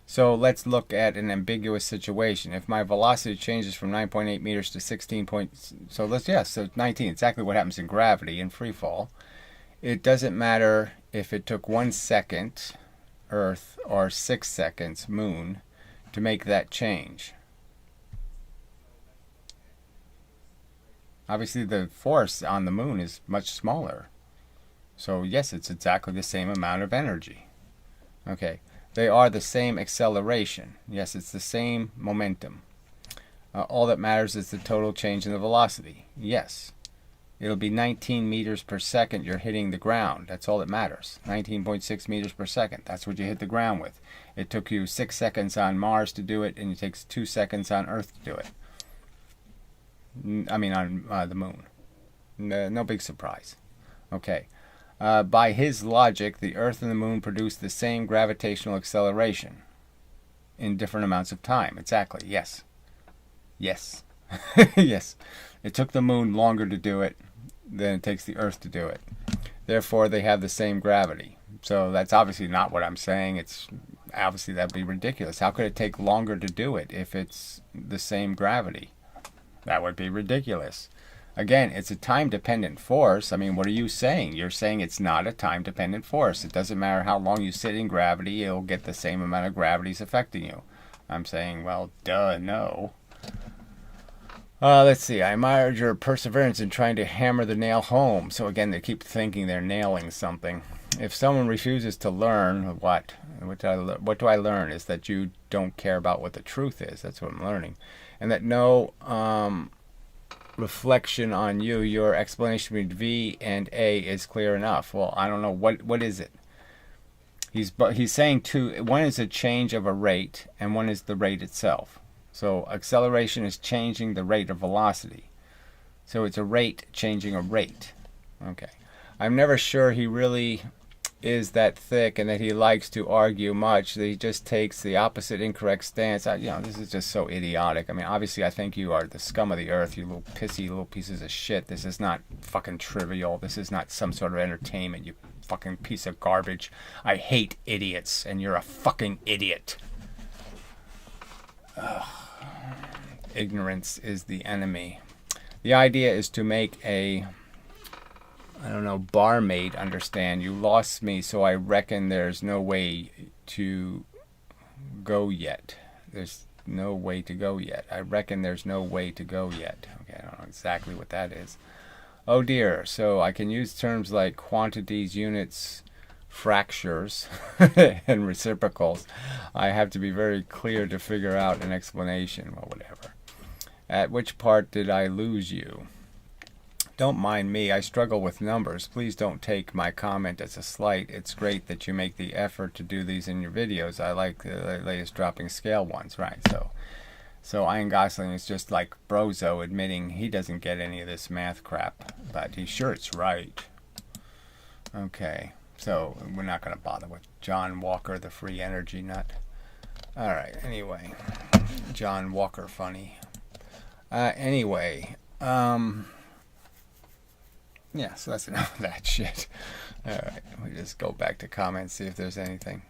So let's look at an ambiguous situation. If my velocity changes from 9.8 meters to 16 points, so 19, exactly what happens in gravity in free fall. It doesn't matter if it took 1 second, Earth, or 6 seconds, Moon, to make that change. Obviously, the force on the Moon is much smaller. So yes, it's exactly the same amount of energy. Okay. They are the same acceleration. Yes, it's the same momentum. All that matters is the total change in the velocity. Yes. It'll be 19 meters per second you're hitting the ground. That's all that matters. 19.6 meters per second. That's what you hit the ground with. It took you 6 seconds on Mars to do it, and it takes 2 seconds on Earth to do it. I mean, on the Moon. No big surprise. Okay. By his logic, the Earth and the Moon produce the same gravitational acceleration in different amounts of time. Exactly. Yes. Yes. Yes. It took the Moon longer to do it than it takes the Earth to do it. Therefore, they have the same gravity. So that's obviously not what I'm saying. It's obviously that'd be ridiculous. How could it take longer to do it if it's the same gravity? That would be ridiculous. Again, it's a time-dependent force. I mean, what are you saying? You're saying it's not a time-dependent force. It doesn't matter how long you sit in gravity, it'll get the same amount of gravities affecting you. I'm saying, well, duh, no. Let's see. I admired your perseverance in trying to hammer the nail home. So again, they keep thinking they're nailing something. If someone refuses to learn, what do I learn? Is that you don't care about what the truth is. That's what I'm learning. And that no reflection on you, your explanation between V and A is clear enough. Well, I don't know. What is it? He's saying two. One is a change of a rate, and one is the rate itself. So acceleration is changing the rate of velocity. So it's a rate changing a rate. Okay. I'm never sure he really is that thick and that he likes to argue much. That he just takes the opposite incorrect stance. This is just so idiotic. I mean, obviously, I think you are the scum of the earth, you little pissy little pieces of shit. This is not fucking trivial. This is not some sort of entertainment, you fucking piece of garbage. I hate idiots, and you're a fucking idiot. Ugh. Ignorance is the enemy. The idea is to make a barmaid understand. You lost me, so I reckon there's no way to go yet. There's no way to go yet. I reckon there's no way to go yet. Okay, I don't know exactly what that is. Oh dear. So I can use terms like quantities, units, fractures, and reciprocals. I have to be very clear to figure out an explanation. Well, whatever. At which part did I lose you? Don't mind me. I struggle with numbers. Please don't take my comment as a slight. It's great that you make the effort to do these in your videos. I like the latest dropping scale ones, right? So Ian Gosling is just like Brozo admitting he doesn't get any of this math crap, but he's sure it's right. Okay, so we're not going to bother with John Walker, the free energy nut. All right, anyway. John Walker funny. Anyway, yeah, so that's enough of that shit. Alright, we just go back to comments, see if there's anything.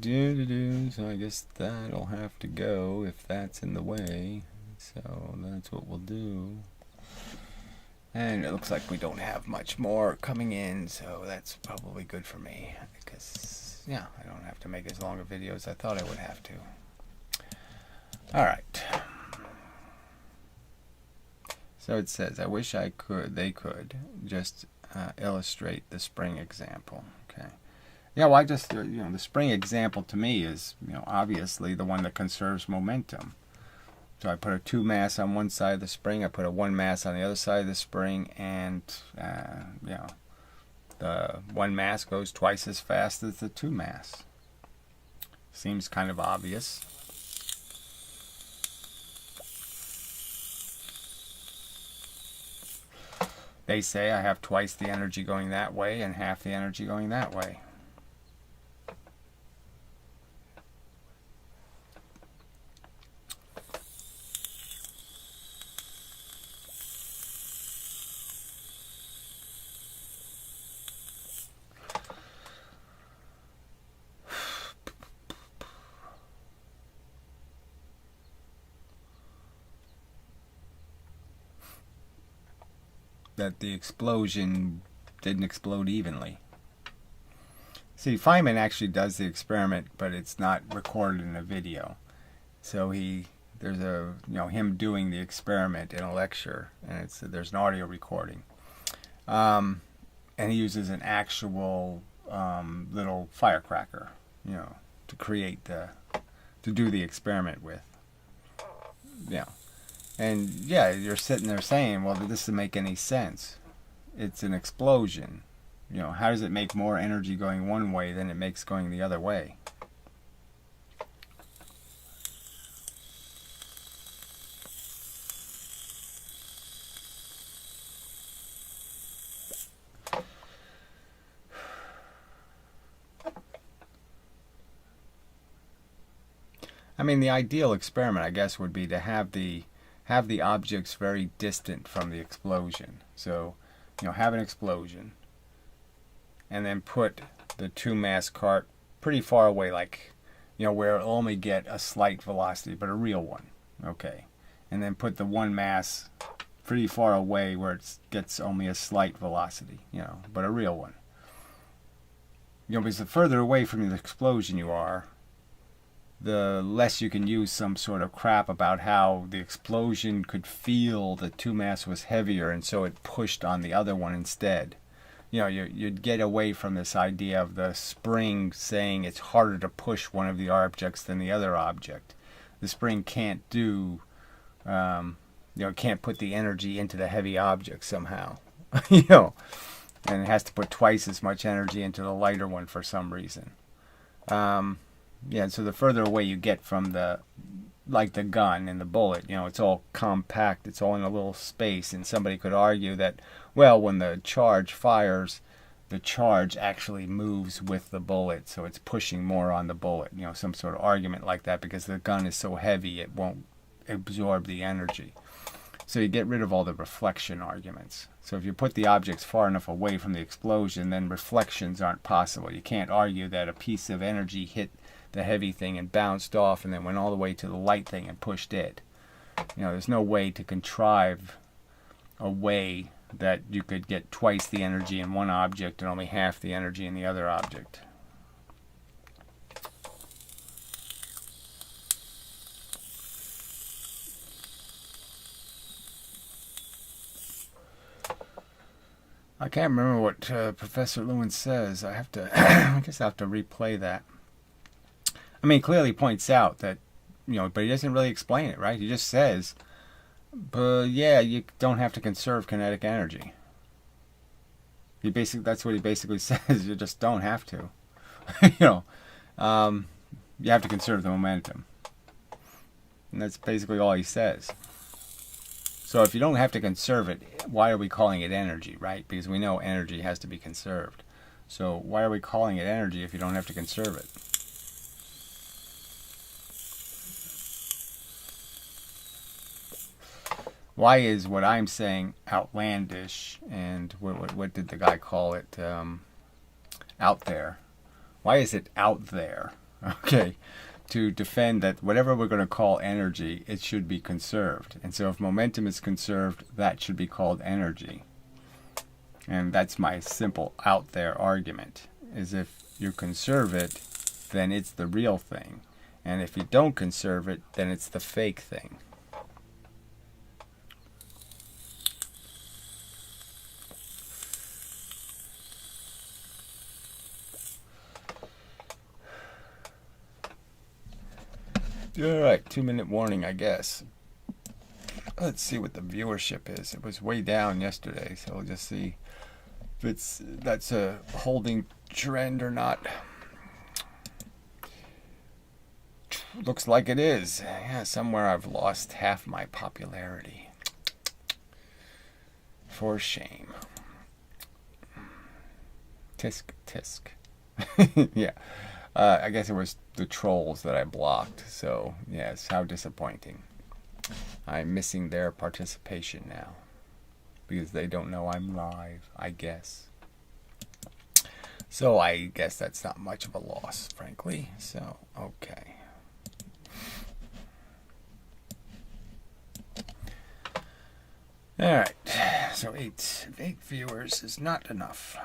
So I guess that'll have to go if that's in the way. So that's what we'll do. And it looks like we don't have much more coming in, so that's probably good for me. Because, yeah, I don't have to make as long a video as I thought I would have to. Alright. So it says, I wish they could just illustrate the spring example. Okay. Yeah, well, I just, the spring example to me is, obviously the one that conserves momentum. So I put a 2 mass on one side of the spring, I put a 1 mass on the other side of the spring, and, the 1 mass goes twice as fast as the 2 mass. Seems kind of obvious. They say I have twice the energy going that way and half the energy going that way. That the explosion didn't explode evenly. See, Feynman actually does the experiment, but it's not recorded in a video. So there's a him doing the experiment in a lecture, and there's an audio recording, and he uses an actual little firecracker, to create to do the experiment with. Yeah. And yeah, you're sitting there saying, well, this doesn't make any sense. It's an explosion. How does it make more energy going one way than it makes going the other way? I mean, the ideal experiment, I guess, would be to have the objects very distant from the explosion. So, have an explosion, and then put the 2 mass cart pretty far away, like, where it'll only get a slight velocity, but a real one. Okay. And then put the 1 mass pretty far away where it gets only a slight velocity, but a real one. Because the further away from the explosion you are, the less you can use some sort of crap about how the explosion could feel the 2 mass was heavier and so it pushed on the other one instead. You'd get away from this idea of the spring saying it's harder to push one of the objects than the other object. The spring can't can't put the energy into the heavy object somehow, and it has to put twice as much energy into the lighter one for some reason. So the further away you get from the gun and the bullet, it's all compact, it's all in a little space, and somebody could argue that, well, when the charge fires, the charge actually moves with the bullet, so it's pushing more on the bullet, some sort of argument like that, because the gun is so heavy it won't absorb the energy. So you get rid of all the reflection arguments. So if you put the objects far enough away from the explosion, then reflections aren't possible. You can't argue that a piece of energy hit the heavy thing and bounced off and then went all the way to the light thing and pushed it. There's no way to contrive a way that you could get twice the energy in one object and only half the energy in the other object. I can't remember what Professor Lewin says. I guess I have to replay that. I mean, clearly points out that, but he doesn't really explain it, right? He just says, but yeah, you don't have to conserve kinetic energy. That's what he basically says. You just don't have to. You have to conserve the momentum. And that's basically all he says. So if you don't have to conserve it, why are we calling it energy, right? Because we know energy has to be conserved. So why are we calling it energy if you don't have to conserve it? Why is what I'm saying outlandish, and what did the guy call it? Out there. Why is it out there? Okay, to defend that whatever we're going to call energy, it should be conserved. And so if momentum is conserved, that should be called energy. And that's my simple out there argument, is if you conserve it, then it's the real thing. And if you don't conserve it, then it's the fake thing. Alright, 2-minute warning, I guess. Let's see what the viewership is. It was way down yesterday, so we'll just see if that's a holding trend or not. Looks like it is. Yeah, somewhere I've lost half my popularity. For shame. Tisk, tisk. Yeah. I guess it was the trolls that I blocked. So, yes, how disappointing. I'm missing their participation now. Because they don't know I'm live, I guess. So I guess that's not much of a loss, frankly. So, okay. Alright. So 8 viewers is not enough.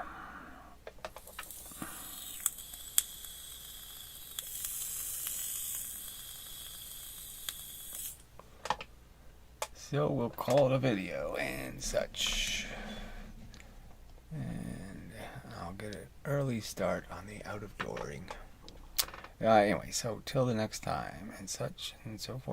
So we'll call it a video and such. And I'll get an early start on the out of dooring. Anyway, so till the next time and such and so forth.